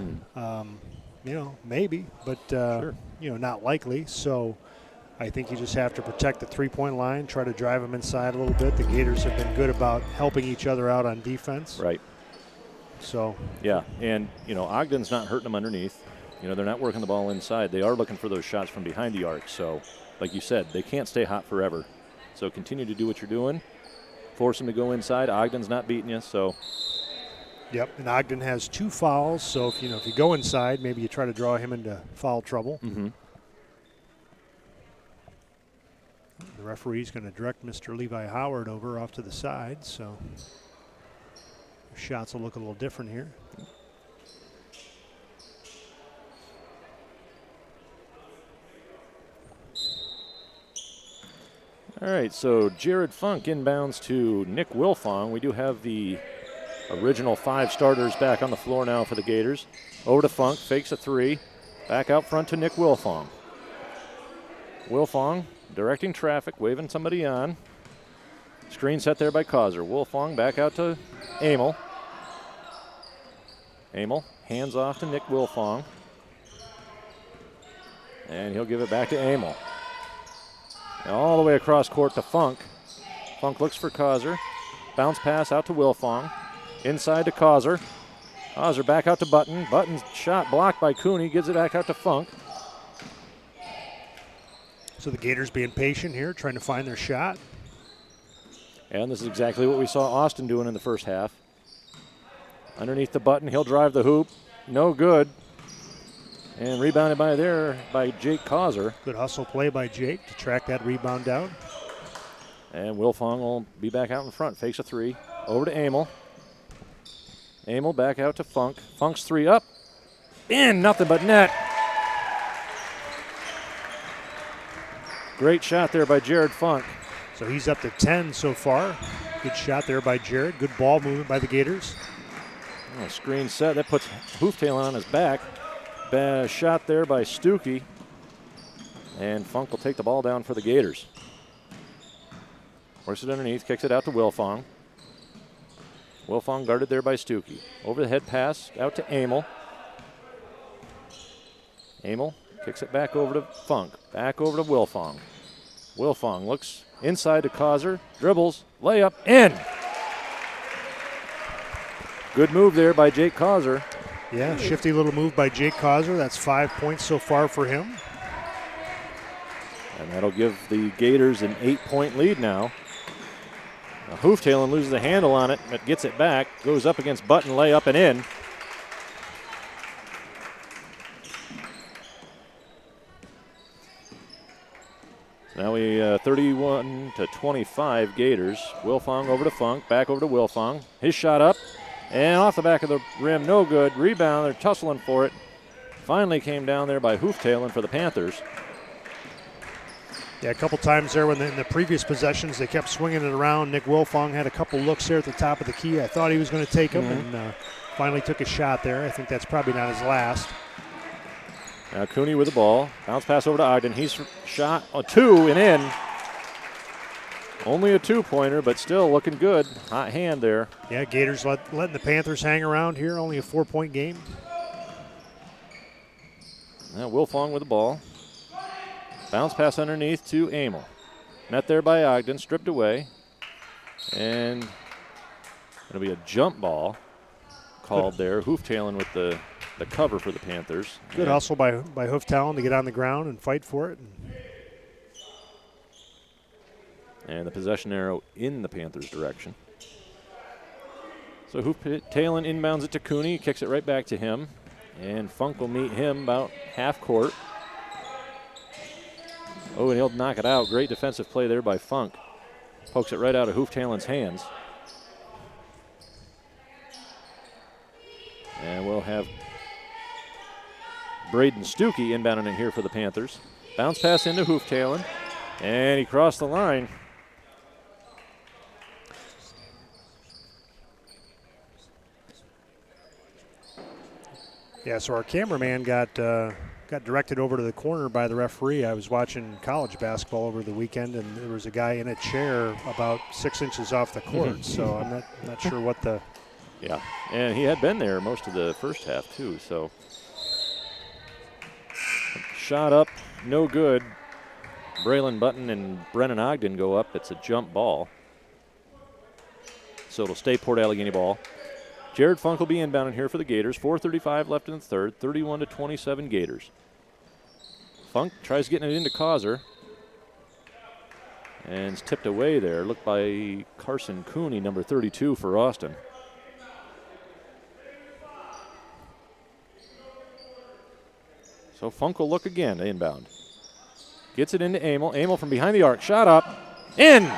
Maybe, but Sure. Not likely. So I think you just have to protect the three-point line, try to drive them inside a little bit. The Gators have been good about helping each other out on defense. Right. So. Yeah, and, Ogden's not hurting them underneath. They're not working the ball inside. They are looking for those shots from behind the arc. So, like you said, they can't stay hot forever. So continue to do what you're doing. Force them to go inside. Ogden's not beating you, so. Yep, and Ogden has 2 fouls. So, if you go inside, maybe you try to draw him into foul trouble. Mm-hmm. The referee's going to direct Mr. Levi Howard over off to the side, so shots will look a little different here. All right, so Jared Funk inbounds to Nick Wilfong. We do have the original 5 starters back on the floor now for the Gators. Over to Funk, fakes a 3. Back out front to Nick Wilfong. Wilfong directing traffic, waving somebody on. Screen set there by Causer. Wilfong back out to Amel. Amel hands off to Nick Wilfong. And he'll give it back to Amel. And all the way across court to Funk. Funk looks for Causer. Bounce pass out to Wilfong. Inside to Causer. Causer back out to Button. Button's shot blocked by Cooney. Gives it back out to Funk. So the Gators being patient here, trying to find their shot. And this is exactly what we saw Austin doing in the first half. Underneath the Button, he'll drive the hoop. No good. And rebounded by Jake Causer. Good hustle play by Jake to track that rebound down. And Wilfong will be back out in front. Fakes a 3. Over to Amel. Amel back out to Funk. Funk's 3 up. In, nothing but net. Great shot there by Jared Funk. So he's up to 10 so far. Good shot there by Jared. Good ball movement by the Gators. Oh, screen set. That puts Hooftail on his back. Bad shot there by Stuckey. And Funk will take the ball down for the Gators. Works it underneath. Kicks it out to Wilfong. Wilfong guarded there by Stuckey. Over the head pass out to Amel. Amel kicks it back over to Funk. Back over to Wilfong. Wilfong looks inside to Causer. Dribbles. Layup. In. Good move there by Jake Causer. Yeah, shifty little move by Jake Causer. That's 5 points so far for him. And that'll give the Gators an 8-point lead now. Hooftail loses the handle on it, but gets it back. Goes up against Button. Layup and in. Now we 31-25 Gators. Wilfong over to Funk, back over to Wilfong. His shot up and off the back of the rim, no good. Rebound, they're tussling for it. Finally came down there by Hooftailing for the Panthers. Yeah, a couple times there in the previous possessions, they kept swinging it around. Nick Wilfong had a couple looks there at the top of the key. I thought he was going to take them and finally took a shot there. I think that's probably not his last. Now Cooney with the ball. Bounce pass over to Ogden. He's shot a 2 and in. Only a 2-pointer, but still looking good. Hot hand there. Yeah, Gators letting the Panthers hang around here. Only a 4-point game. Now Wilfong with the ball. Bounce pass underneath to Amel. Met there by Ogden. Stripped away. And it'll be a jump ball called there. Hooftailing with the the cover for the Panthers. Good hustle by Hoof Talon to get on the ground and fight for it. And the possession arrow in the Panthers' direction. So Hoof Talon inbounds it to Cooney, kicks it right back to him. And Funk will meet him about half court. Oh, and he'll knock it out. Great defensive play there by Funk. Pokes it right out of Hoof Talon's hands. And we'll have Braden Stuckey inbounding it here for the Panthers. Bounce pass into Hoof Talon. And he crossed the line. Yeah, so our cameraman got directed over to the corner by the referee. I was watching college basketball over the weekend, and there was a guy in a chair about 6 inches off the court. So I'm not sure what the. Yeah, and he had been there most of the first half too. So shot up, no good. Braylon Button and Brennan Ogden go up. It's a jump ball. So it'll stay Port Allegany ball. Jared Funk will be inbounding here for the Gators. 4:35 left in the third. 31-27 Gators. Funk tries getting it into Causer. And it's tipped away there. Looked by Carson Cooney, number 32 for Austin. So Funk will look again, inbound. Gets it into Amel. Amel from behind the arc. Shot up. In!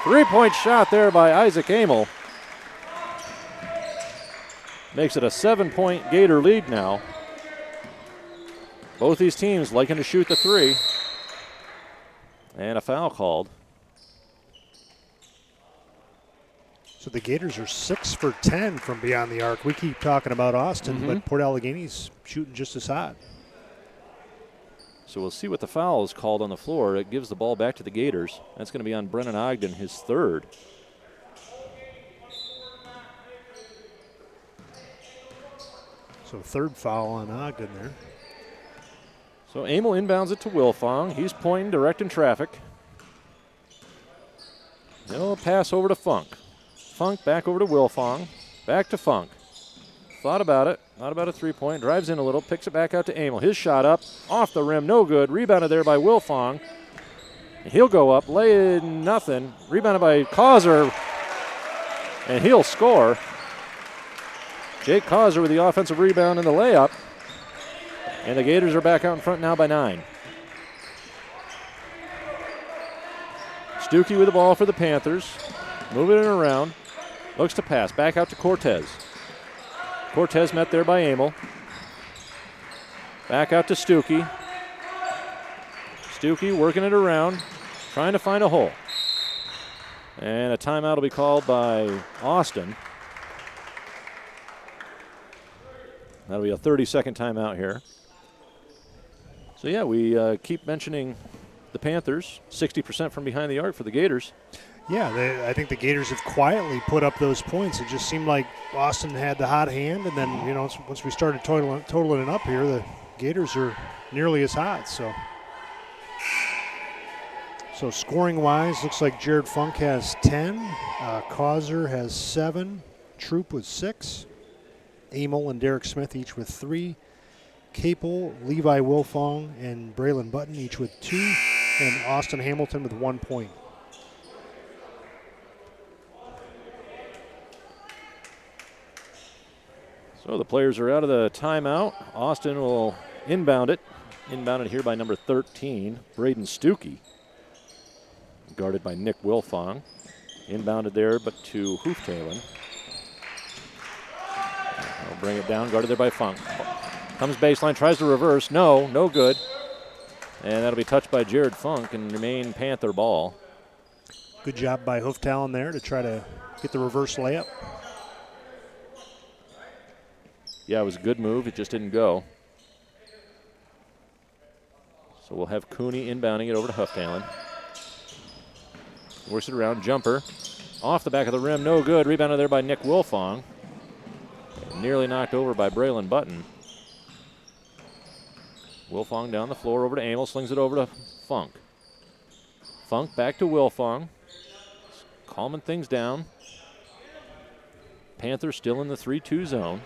3-point shot there by Isaac Amel. Makes it a 7-point Gator lead now. Both these teams liking to shoot the three. And a foul called. So the Gators are 6 for 10 from beyond the arc. We keep talking about Austin, but Port Allegany's shooting just as hot. So we'll see what the foul is called on the floor. It gives the ball back to the Gators. That's going to be on Brennan Ogden, his third. So third foul on Ogden there. So Amel inbounds it to Wilfong. He's pointing, directing traffic. He'll pass over to Funk. Funk back over to Wilfong. Back to Funk. Thought about it. Not about a three-point. Drives in a little. Picks it back out to Amel. His shot up. Off the rim. No good. Rebounded there by Wilfong. He'll go up. Lay in nothing. Rebounded by Causer. And he'll score. Jake Causer with the offensive rebound and the layup. And the Gators are back out in front now by 9. Stuckey with the ball for the Panthers. Moving it around. Looks to pass. Back out to Cortez. Cortez met there by Amel. Back out to Stuckey. Stuckey working it around. Trying to find a hole. And a timeout will be called by Austin. That'll be a 30-second timeout here. So, yeah, we keep mentioning the Panthers, 60% from behind the arc for the Gators. Yeah, I think the Gators have quietly put up those points. It just seemed like Austin had the hot hand, and then, once we started totaling it up here, the Gators are nearly as hot. So scoring-wise, looks like Jared Funk has 10, Causer has 7, Troop with 6, Amel and Derek Smith each with 3, Capel, Levi Wilfong, and Braylon Button each with 2, and Austin Hamilton with 1 point. So the players are out of the timeout. Austin will inbound it. Inbounded here by number 13, Braden Stuckey. Guarded by Nick Wilfong. Inbounded there, but to Hoof Talon. They'll bring it down, guarded there by Funk. Comes baseline, tries to reverse. No good. And that'll be touched by Jared Funk and remain Panther ball. Good job by Hoof Talon there to try to get the reverse layup. Yeah, it was a good move. It just didn't go. So we'll have Cooney inbounding it over to Hoof Talon. Works it around, jumper. Off the back of the rim, no good. Rebounded there by Nick Wilfong. Nearly knocked over by Braylon Button. Wilfong down the floor over to Amel, slings it over to Funk. Funk back to Wilfong. Calming things down. Panthers still in the 3-2 zone.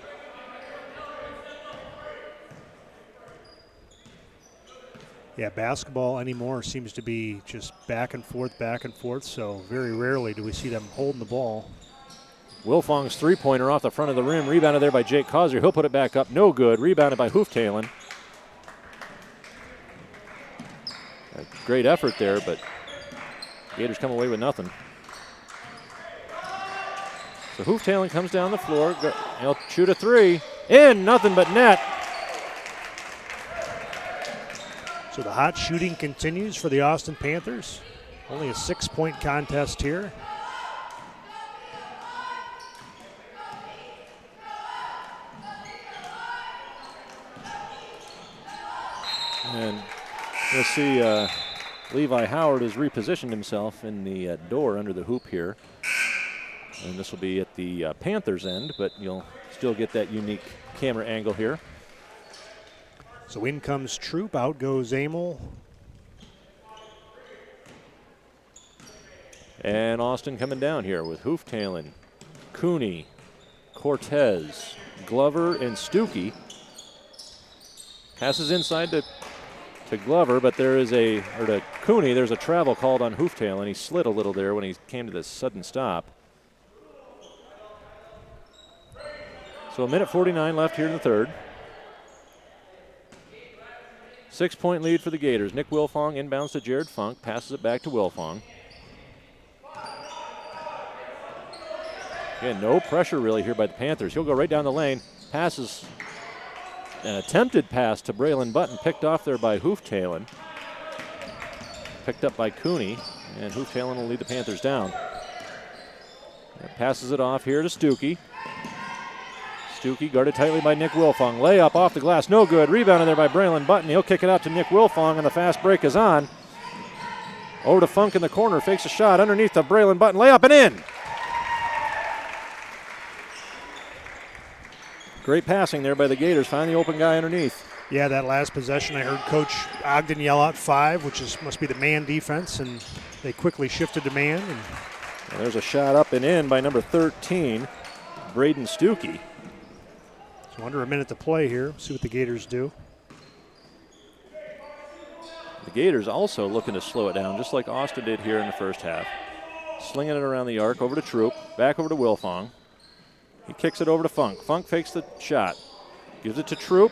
Yeah, basketball anymore seems to be just back and forth, so very rarely do we see them holding the ball. Wilfong's three-pointer off the front of the rim, rebounded there by Jake Causer. He'll put it back up, no good. Rebounded by Hooftailen. A great effort there, but Gators come away with nothing. So Hooftailen comes down the floor. He'll shoot a three. In, nothing but net. So the hot shooting continues for the Austin Panthers. Only a 6-point contest here. And you'll see Levi Howard has repositioned himself in the door under the hoop here. And this will be at the Panthers end, but you'll still get that unique camera angle here. So in comes Troop, out goes Amel. And Austin coming down here with Hooftailen, Cooney, Cortez, Glover, and Stuckey. Passes inside to Glover, but there is to Cooney, there's a travel called on Hooftailen. He slid a little there when he came to this sudden stop. So a minute 49 left here in the third. 6-point lead for the Gators. Nick Wilfong inbounds to Jared Funk, passes it back to Wilfong. Again, no pressure really here by the Panthers. He'll go right down the lane, passes an attempted pass to Braylon Button, picked off there by Hooftailen. Picked up by Cooney, and Hooftailen will lead the Panthers down. Passes it off here to Stuckey. Stuckey guarded tightly by Nick Wilfong. Layup off the glass, no good. Rebounded there by Braylon Button. He'll kick it out to Nick Wilfong, and the fast break is on. Over to Funk in the corner, fakes a shot underneath the Braylon Button. Layup and in. Great passing there by the Gators. Find the open guy underneath. Yeah, that last possession, I heard Coach Ogden yell out 5, which must be the man defense, and they quickly shifted to man. And there's a shot up and in by number 13, Braden Stuckey. So under a minute to play here. See what the Gators do. The Gators also looking to slow it down, just like Austin did here in the first half. Slinging it around the arc, over to Troop, back over to Wilfong. He kicks it over to Funk. Funk fakes the shot. Gives it to Troop.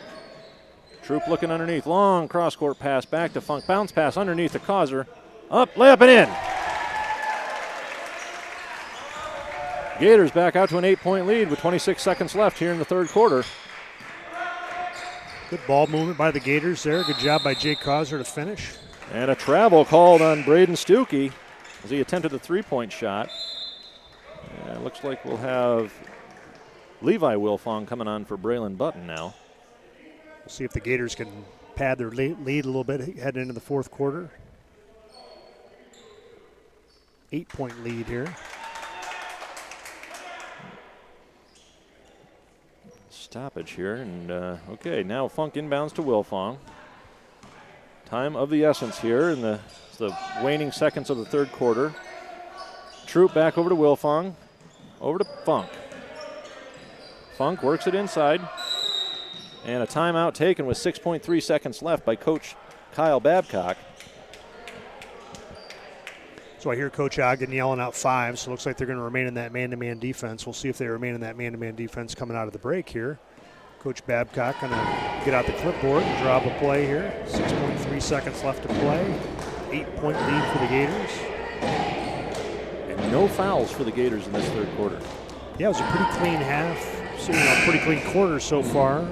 Troop looking underneath. Long cross-court pass back to Funk. Bounce pass underneath to Causer. Up, layup and in. Gators back out to an 8-point lead with 26 seconds left here in the third quarter. Good ball movement by the Gators there. Good job by Jake Causer to finish. And a travel called on Braden Stuckey as he attempted a three-point shot. And it looks like we'll have Levi Wilfong coming on for Braylon Button now. We'll see if the Gators can pad their lead a little bit heading into the fourth quarter. 8-point lead here. Stoppage here, and okay, now Funk inbounds to Wilfong. Time of the essence here in the waning seconds of the third quarter. Troop back over to Wilfong, over to Funk. Funk works it inside, and a timeout taken with 6.3 seconds left by Coach Kyle Babcock. So I hear Coach Ogden yelling out 5, so it looks like they're going to remain in that man-to-man defense. We'll see if they remain in that man-to-man defense coming out of the break here. Coach Babcock going to get out the clipboard and draw up a play here. 6.3 seconds left to play. 8-point lead for the Gators. And no fouls for the Gators in this third quarter. Yeah, it was a pretty clean half. So, pretty clean quarter so far.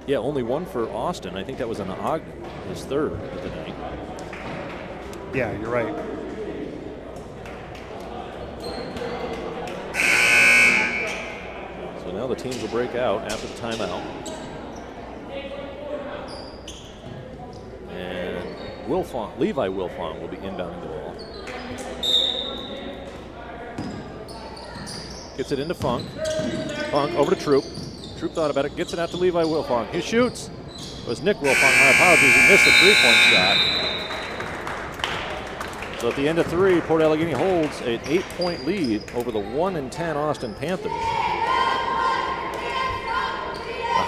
Yeah, only one for Austin. I think that was an Ogden, his third of the night. Yeah, you're right. So now the teams will break out after the timeout. And Levi Wilfong will be inbounding the ball. Gets it into Funk. Funk over to Troop. Troop thought about it, gets it out to Levi Wilfong. He shoots. It was Nick Wilfong. My apologies, he missed a three-point shot. So at the end of 3, Port Allegany holds an 8-point lead over the 1-10 Austin Panthers. The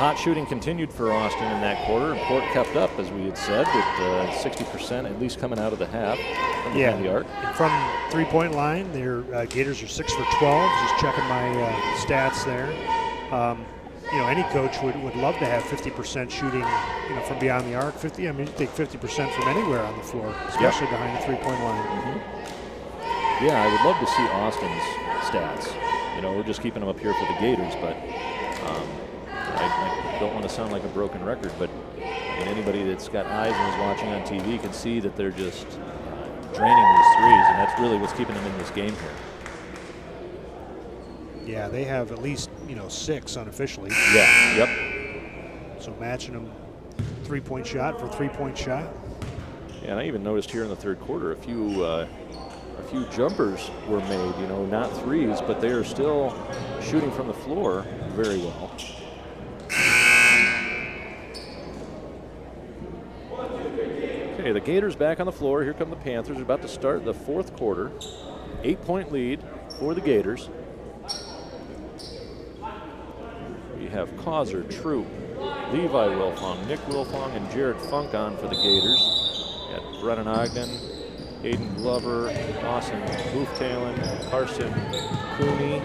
hot shooting continued for Austin in that quarter, and Port kept up, as we had said, with 60% at least coming out of the half from behind the arc. From three-point line, their Gators are 6 for 12. Just checking my stats there. Any coach would love to have 50% shooting, from beyond the arc. 50. I mean, you take 50% from anywhere on the floor, especially behind the three-point line. Mm-hmm. Yeah, I would love to see Austin's stats. We're just keeping them up here for the Gators, but I don't want to sound like a broken record, but anybody that's got eyes and is watching on TV can see that they're just draining these threes, and that's really what's keeping them in this game here. Yeah, they have at least 6 unofficially. Yeah. Yep. So matching them three-point shot for three-point shot. Yeah, and I even noticed here in the third quarter a few jumpers were made. Not threes, but they are still shooting from the floor very well. Okay, the Gators back on the floor. Here come the Panthers. They're about to start the fourth quarter. 8-point lead for the Gators. We have Causer, Troop, Levi Wilfong, Nick Wilfong, and Jared Funk on for the Gators. We got Brennan Ogden, Aiden Glover, Dawson Hooftalon, Carson Cooney,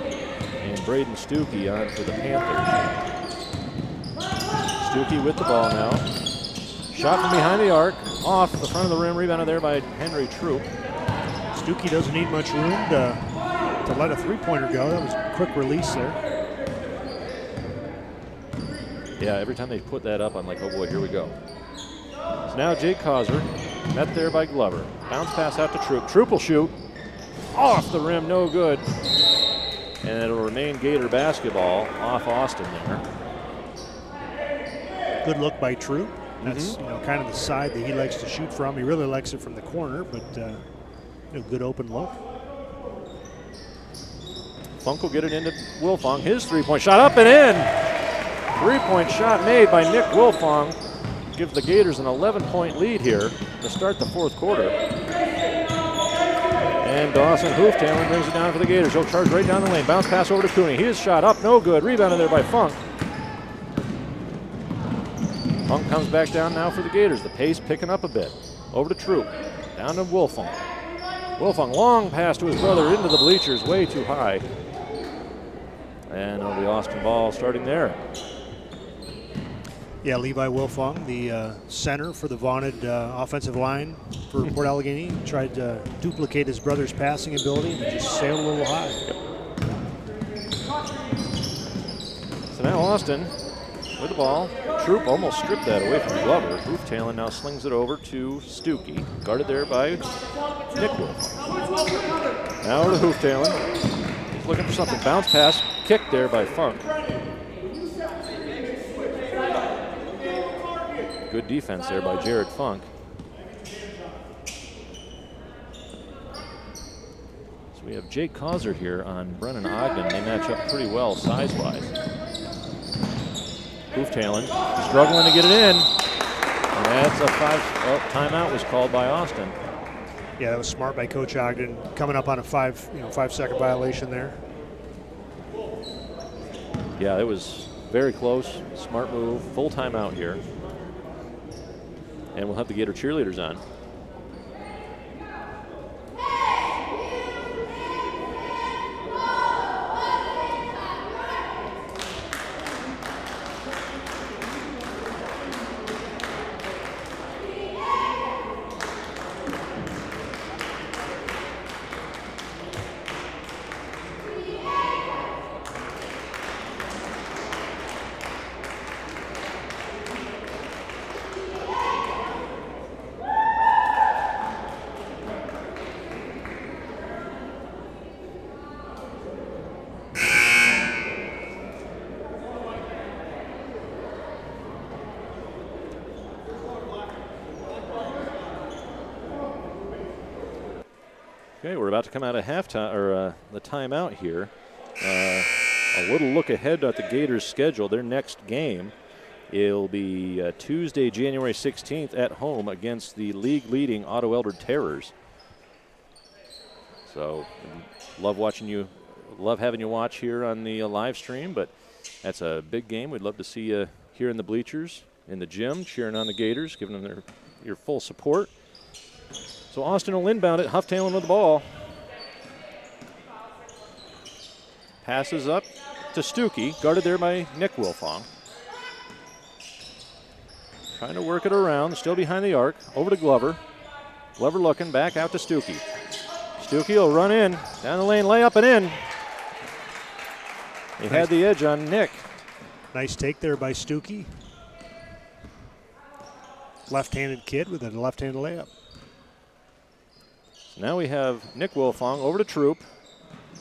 and Braden Stuckey on for the Panthers. Stuckey with the ball now. Shot from behind the arc, off the front of the rim, rebounded there by Henry Troop. Stuckey doesn't need much room to let a three-pointer go. That was a quick release there. Yeah, every time they put that up, I'm like, oh boy, here we go. So now Jake Causer, met there by Glover. Bounce pass out to Troop. Troop will shoot. Off the rim, no good. And it'll remain Gator basketball off Austin there. Good look by Troop. That's kind of the side that he likes to shoot from. He really likes it from the corner, but good open look. Funk will get it into Wilfong. His three-point shot up and in. Three-point shot made by Nick Wilfong. Gives the Gators an 11-point lead here to start the fourth quarter. And Dawson Hooftalon brings it down for the Gators. He'll charge right down the lane. Bounce pass over to Cooney. His shot up, no good. Rebounded there by Funk. Funk comes back down now for the Gators. The pace picking up a bit. Over to Troop. Down to Wilfong. Wilfong, long pass to his brother into the bleachers, way too high. And it'll be Austin ball starting there. Yeah, Levi Wilfong, the center for the vaunted offensive line for Port Allegany, tried to duplicate his brother's passing ability and just sailed a little high. So now Austin with the ball. Troop almost stripped that away from Glover. Hooftalon now slings it over to Stuckey, guarded there by Nick Wilfong. Now over to Hooftalon. He's looking for something. Bounce pass, kicked there by Funk. Good defense there by Jared Funk. So we have Jake Causer here on Brennan Ogden. They match up pretty well size-wise. Hooftalon struggling to get it in. And that's a timeout was called by Austin. Yeah, that was smart by Coach Ogden, coming up on a 5-second violation there. Yeah, it was very close. Smart move. Full timeout here. And we'll have the Gator cheerleaders on. Okay, we're about to come out of halftime, or the timeout here. A little look ahead at the Gators' schedule. Their next game, it'll be Tuesday, January 16th at home against the league-leading Otto Elder Terrors. So, love having you watch here on the live stream, but that's a big game. We'd love to see you here in the bleachers, in the gym, cheering on the Gators, giving them your full support. So Austin will inbound it. Huff-Talon with the ball. Passes up to Stuckey, guarded there by Nick Wilfong. Trying to work it around, still behind the arc. Over to Glover. Glover looking, back out to Stuckey. Stuckey will run in, down the lane, layup and in. He had the edge on Nick. Nice take there by Stuckey. Left-handed kid with a left-handed layup. So now we have Nick Wilfong over to Troop.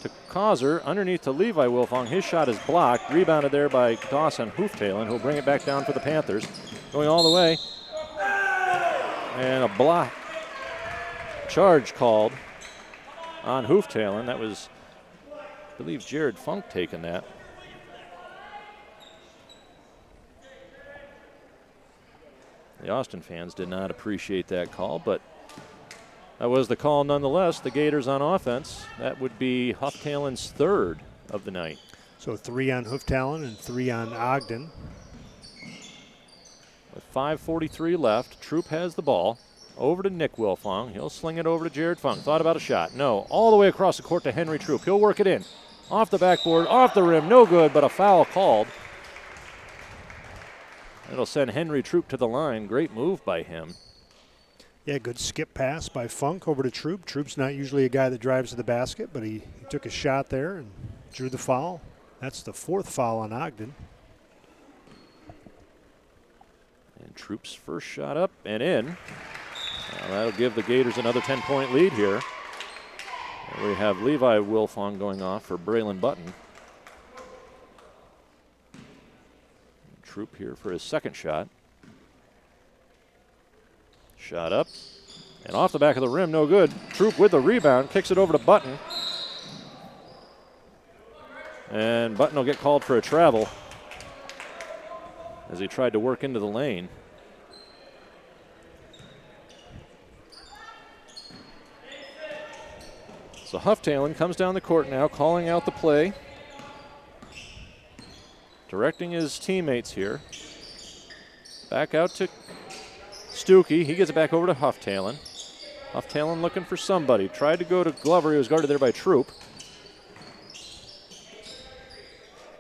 To Causer, underneath to Levi Wilfong. His shot is blocked. Rebounded there by Dawson Hooftalon, who'll bring it back down for the Panthers. Going all the way. And a block. Charge called on Hooftalon. That was, I believe, Jared Funk taking that. The Austin fans did not appreciate that call, but that was the call nonetheless. The Gators on offense. That would be Huff-Talon's third of the night. So 3 on Hooftalon and 3 on Ogden. With 5:43 left, Troop has the ball. Over to Nick Wilfong. He'll sling it over to Jared Funk. Thought about a shot. No. All the way across the court to Henry Troop. He'll work it in. Off the backboard, off the rim. No good, but a foul called. It'll send Henry Troop to the line. Great move by him. Yeah, good skip pass by Funk over to Troop. Troop's not usually a guy that drives to the basket, but he took a shot there and drew the foul. That's the 4th foul on Ogden. And Troop's first shot up and in. That'll give the Gators another 10-point lead here. And we have Levi Wilfong going off for Braylon Button. Troop here for his second shot. Shot up. And off the back of the rim, no good. Troop with the rebound, kicks it over to Button. And Button will get called for a travel as he tried to work into the lane. So Huff-Talon comes down the court now, calling out the play. Directing his teammates here. Back out to Stuckey. He gets it back over to Huff-Talon. Huff-Talon looking for somebody. Tried to go to Glover. He was guarded there by Troop.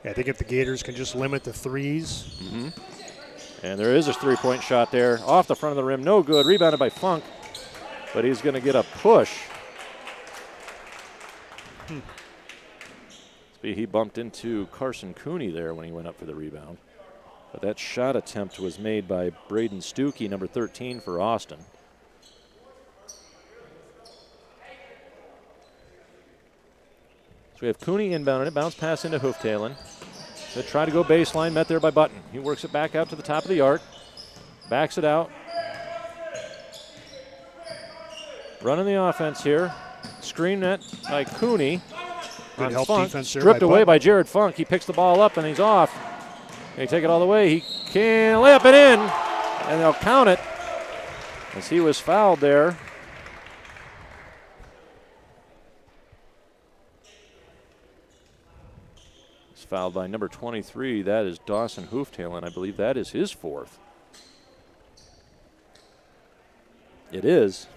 Yeah, I think if the Gators can just limit the threes. And there is a three-point shot there. Off the front of the rim. No good. Rebounded by Funk. But he's going to get a push. He bumped into Carson Cooney there when he went up for the rebound. But that shot attempt was made by Braden Stuckey, number 13 for Austin. So we have Cooney inbounding it, bounce pass into Hooftalon. They try to go baseline, met there by Button. He works it back out to the top of the arc, backs it out. Running the offense here. Screen net by Cooney. Good help Funk, defense there stripped by away Button. by Jared Funk. He picks the ball up and he's off. They take it all the way. He can lay up and in, and they'll count it as he was fouled there. He's fouled by number 23. That is Dawson Hooftalon. I believe that is his 4th. It is.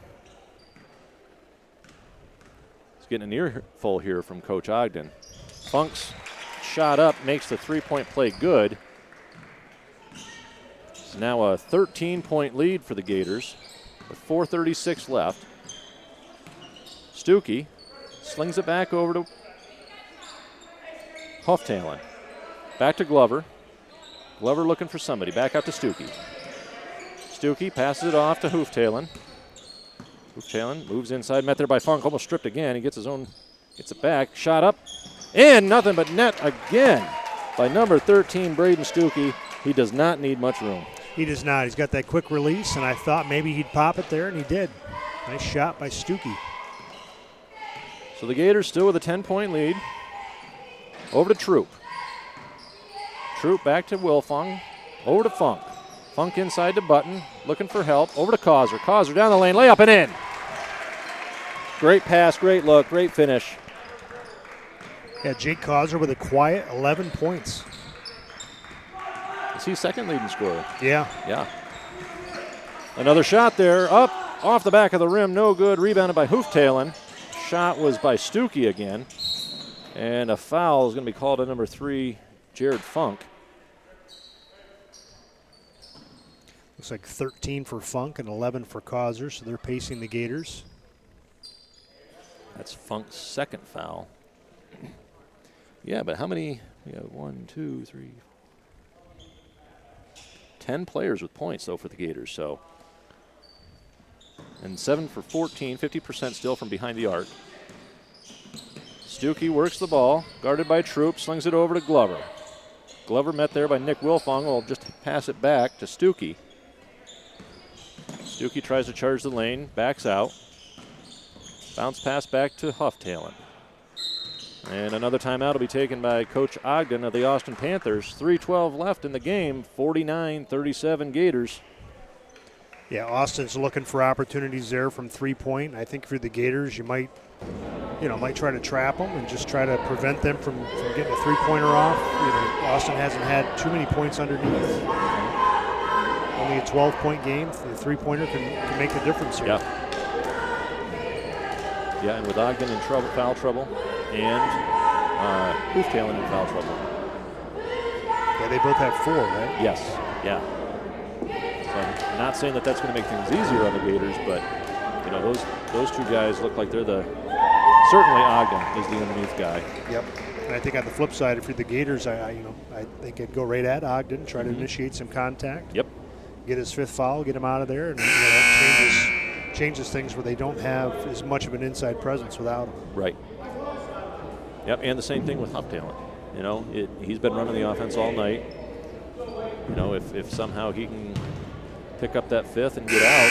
Getting an earful here from Coach Ogden. Funk's shot up makes the three-point play good. It's now a 13-point lead for the Gators with 4:36 left. Stuckey slings it back over to Huff-Talon. Back to Glover. Glover looking for somebody. Back out to Stuckey. Stuckey passes it off to Hooftalon. Hooftalon moves inside, met there by Funk, almost stripped again. He gets it back, shot up, in, nothing but net again by number 13, Braden Stuckey. He does not need much room. He does not. He's got that quick release, and I thought maybe he'd pop it there, and he did. Nice shot by Stuckey. So the Gators still with a 10-point lead. Over to Troop. Troop back to Wilfong, over to Funk. Funk inside to Button, looking for help, over to Causer. Causer down the lane, layup and in. Great pass, great look, great finish. Yeah, Jake Causer with a quiet 11 points. IST's second leading scorer. Yeah. Yeah. Another shot there, up, off the back of the rim, no good. Rebounded by Hooftailen. Shot was by Stuckey again. And a foul is going to be called on number 3, Jared Funk. Looks like 13 for Funk and 11 for Causer, so they're pacing the Gators. That's Funk's second foul. Yeah, but how many? We have 1, 2, 3, 10 players with points, though, for the Gators. So, and 7 for 14, 50% still from behind the arc. Stuckey works the ball, guarded by Troop, slings it over to Glover. Glover met there by Nick Wilfong, will just pass it back to Stuckey. Stuckey tries to charge the lane, backs out. Bounce pass back to Hooftailen. And another timeout will be taken by Coach Ogden of the Austin Panthers. 3:12 left in the game, 49-37 Gators. Yeah, Austin's looking for opportunities there from three-point. I think for the Gators, you might try to trap them and just try to prevent them from getting a three-pointer off. Austin hasn't had too many points underneath. Only a 12-point game. The three-pointer can make the difference here. Yeah, and with Ogden in foul trouble, and Hooftailen in foul trouble. Yeah, they both have 4, right? Yes, yeah. So I'm not saying that that's going to make things easier on the Gators, but those two guys look like they're certainly Ogden is the underneath guy. Yep. And I think on the flip side, if you're the Gators, I think I'd go right at Ogden, try to initiate some contact. Yep. Get his 5th foul, get him out of there, and that changes things where they don't have as much of an inside presence without him. Right. Yep, and the same thing with Hooftailen. He's been running the offense all night. If somehow he can pick up that 5th and get out.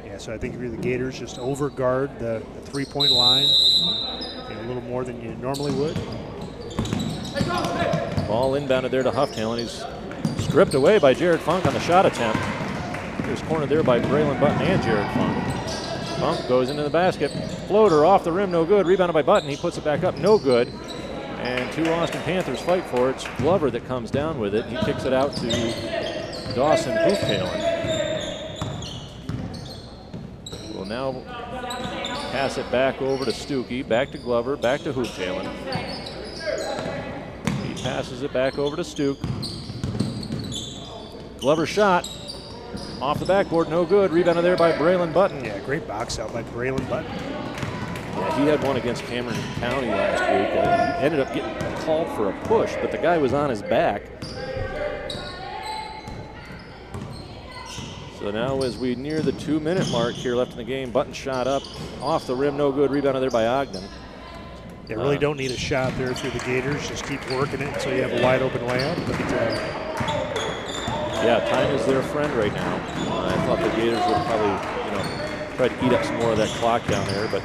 Yeah, so I think if you're the Gators, just overguard the three-point line a little more than you normally would. Ball inbounded there to Hooftailen. He's stripped away by Jared Funk on the shot attempt. He was cornered there by Braylon Button and Jared Funk. Funk goes into the basket. Floater off the rim, no good. Rebounded by Button. He puts it back up, no good. And 2 Austin Panthers fight for it. It's Glover that comes down with it. He kicks it out to Dawson Hooftailen. Will now pass it back over to Stuckey, back to Glover, back to Hooftailen. He passes it back over to Stuck. Glover shot off the backboard, no good. Rebounded there by Braylon Button. Yeah, great box out by Braylon Button. Yeah, he had one against Cameron County last week. And ended up getting called for a push, but the guy was on his back. So now as we near the 2-minute mark here left in the game, Button shot up off the rim, no good. Rebounded there by Ogden. They really don't need a shot there through the Gators. Just keep working it until you have a wide open layup. But, yeah, time is their friend right now. I thought the Gators would probably, try to eat up some more of that clock down there, but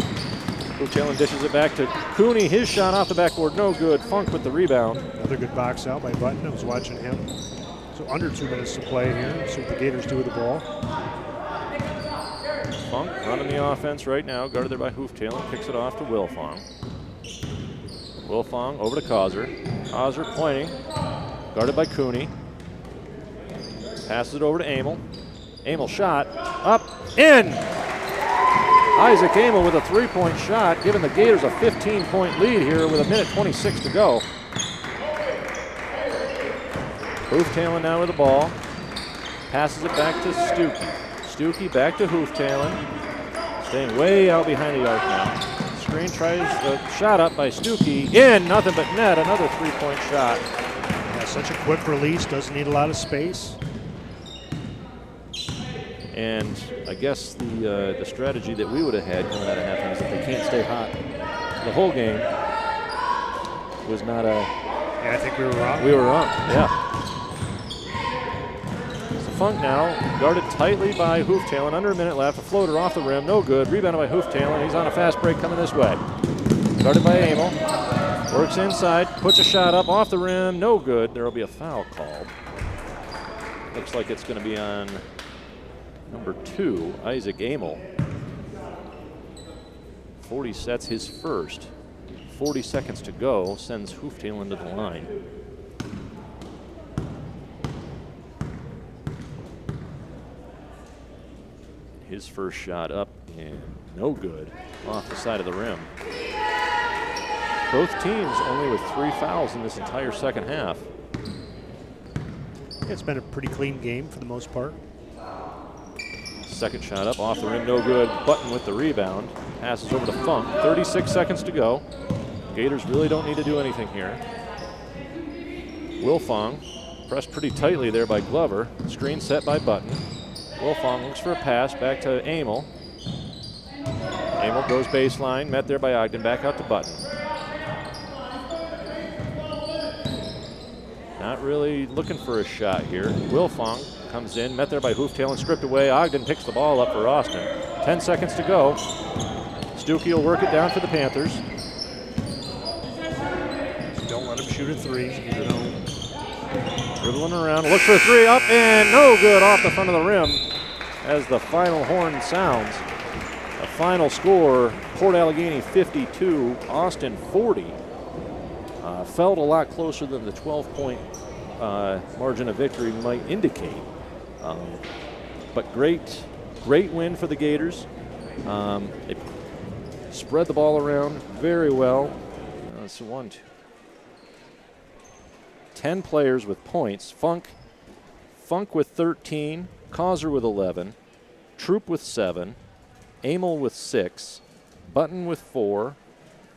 Hooftailen dishes it back to Cooney. His shot off the backboard, no good. Funk with the rebound. Another good box out by Button. I was watching him. So under 2 minutes to play here. See what the Gators do with the ball. Funk running the offense right now, guarded there by Hooftailen. Kicks it off to Wilfong. Wilfong over to Causer. Causer pointing, guarded by Cooney. Passes it over to Amel. Amel shot, up, in! Isaac Amel with a 3-point shot, giving the Gators a 15-point lead here with 1:26 to go. Hooftailen now with the ball. Passes it back to Stuckey. Stuckey back to Hooftailen. Staying way out behind the arc now. Screen tries the shot up by Stuckey. In, nothing but net, another 3-point shot. Yeah, such a quick release, doesn't need a lot of space. And I guess the strategy that we would have had coming out of halftime is if they can't stay hot the whole game was not a... Yeah, I think we were wrong. We were wrong, yeah. So Funk now guarded tightly by Hooftailen. Under a minute left. A floater off the rim, no good. Rebounded by Hooftailen. He's on a fast break coming this way. Guarded by Amel. Works inside, puts a shot up off the rim, no good. There will be a foul called. Looks like it's going to be on number 2, Isaac Amel. 40 sets his first. 40 seconds to go, sends Hooftail into the line. His first shot up and no good, off the side of the rim. Both teams only with 3 fouls in this entire second half. It's been a pretty clean game for the most part. Second shot up, off the rim, no good. Button with the rebound. Passes over to Funk. 36 seconds to go. Gators really don't need to do anything here. Wilfong pressed pretty tightly there by Glover. Screen set by Button. Wilfong looks for a pass back to Amel. Amel goes baseline, met there by Ogden, back out to Button. Not really looking for a shot here. Wilfong comes in, met there by Hooftail and stripped away. Ogden picks the ball up for Austin. 10 seconds to go. Stuckey will work it down for the Panthers. Don't let him shoot a three. Dribbling around, looks for a three, up and no good, off the front of the rim as the final horn sounds. The final score, Port Allegany 52, Austin 40. Felt a lot closer than the 12-point margin of victory might indicate. But great win for the Gators. They spread the ball around very well. That's 1, 2. 10 players with points. Funk with 13, Causer with 11, Troop with 7, Amel with 6, Button with 4.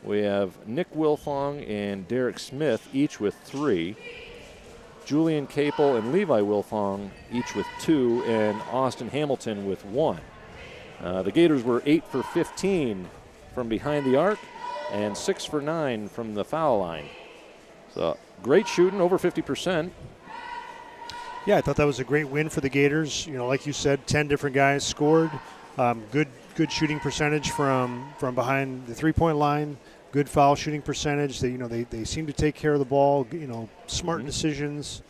We have Nick Wilfong and Derek Smith each with 3. Julian Capel and Levi Wilfong each with 2, and Austin Hamilton with 1. The Gators were 8 for 15 from behind the arc and 6 for 9 from the foul line. So great shooting, over 50%. Yeah, I thought that was a great win for the Gators. You know, like you said, 10 different guys scored. Good shooting percentage from behind the three-point line. Good foul shooting percentage. They seem to take care of the ball. Smart decisions.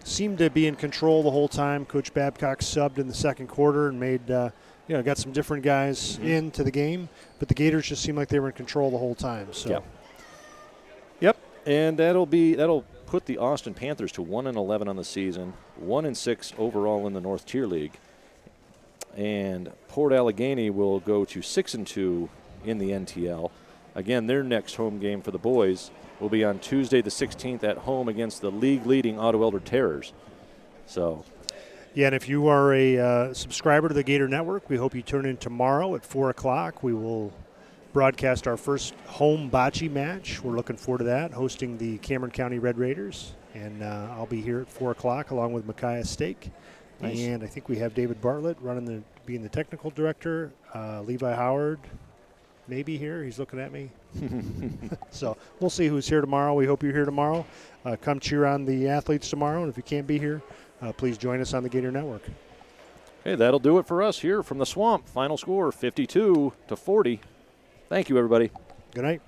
Seemed to be in control the whole time. Coach Babcock subbed in the second quarter and made got some different guys into the game. But the Gators just seemed like they were in control the whole time. So. Yep. And that'll put the Austin Panthers to 1-11 on the season, 1-6 overall in the North Tier League. And Port Allegany will go to 6-2 in the NTL. Again, their next home game for the boys will be on Tuesday the 16th at home against the league-leading Otto Elder Terrors. So, yeah, and if you are a subscriber to the Gator Network, we hope you tune in tomorrow at 4 o'clock. We will broadcast our first home bocce match. We're looking forward to that, hosting the Cameron County Red Raiders. And I'll be here at 4 o'clock along with Micaiah Stake. Nice. And I think we have David Bartlett being the technical director. Levi Howard may be here. He's looking at me. So we'll see who's here tomorrow. We hope you're here tomorrow. Come cheer on the athletes tomorrow. And if you can't be here, please join us on the Gator Network. Okay, that'll do it for us here from the Swamp. Final score, 52-40. Thank you, everybody. Good night.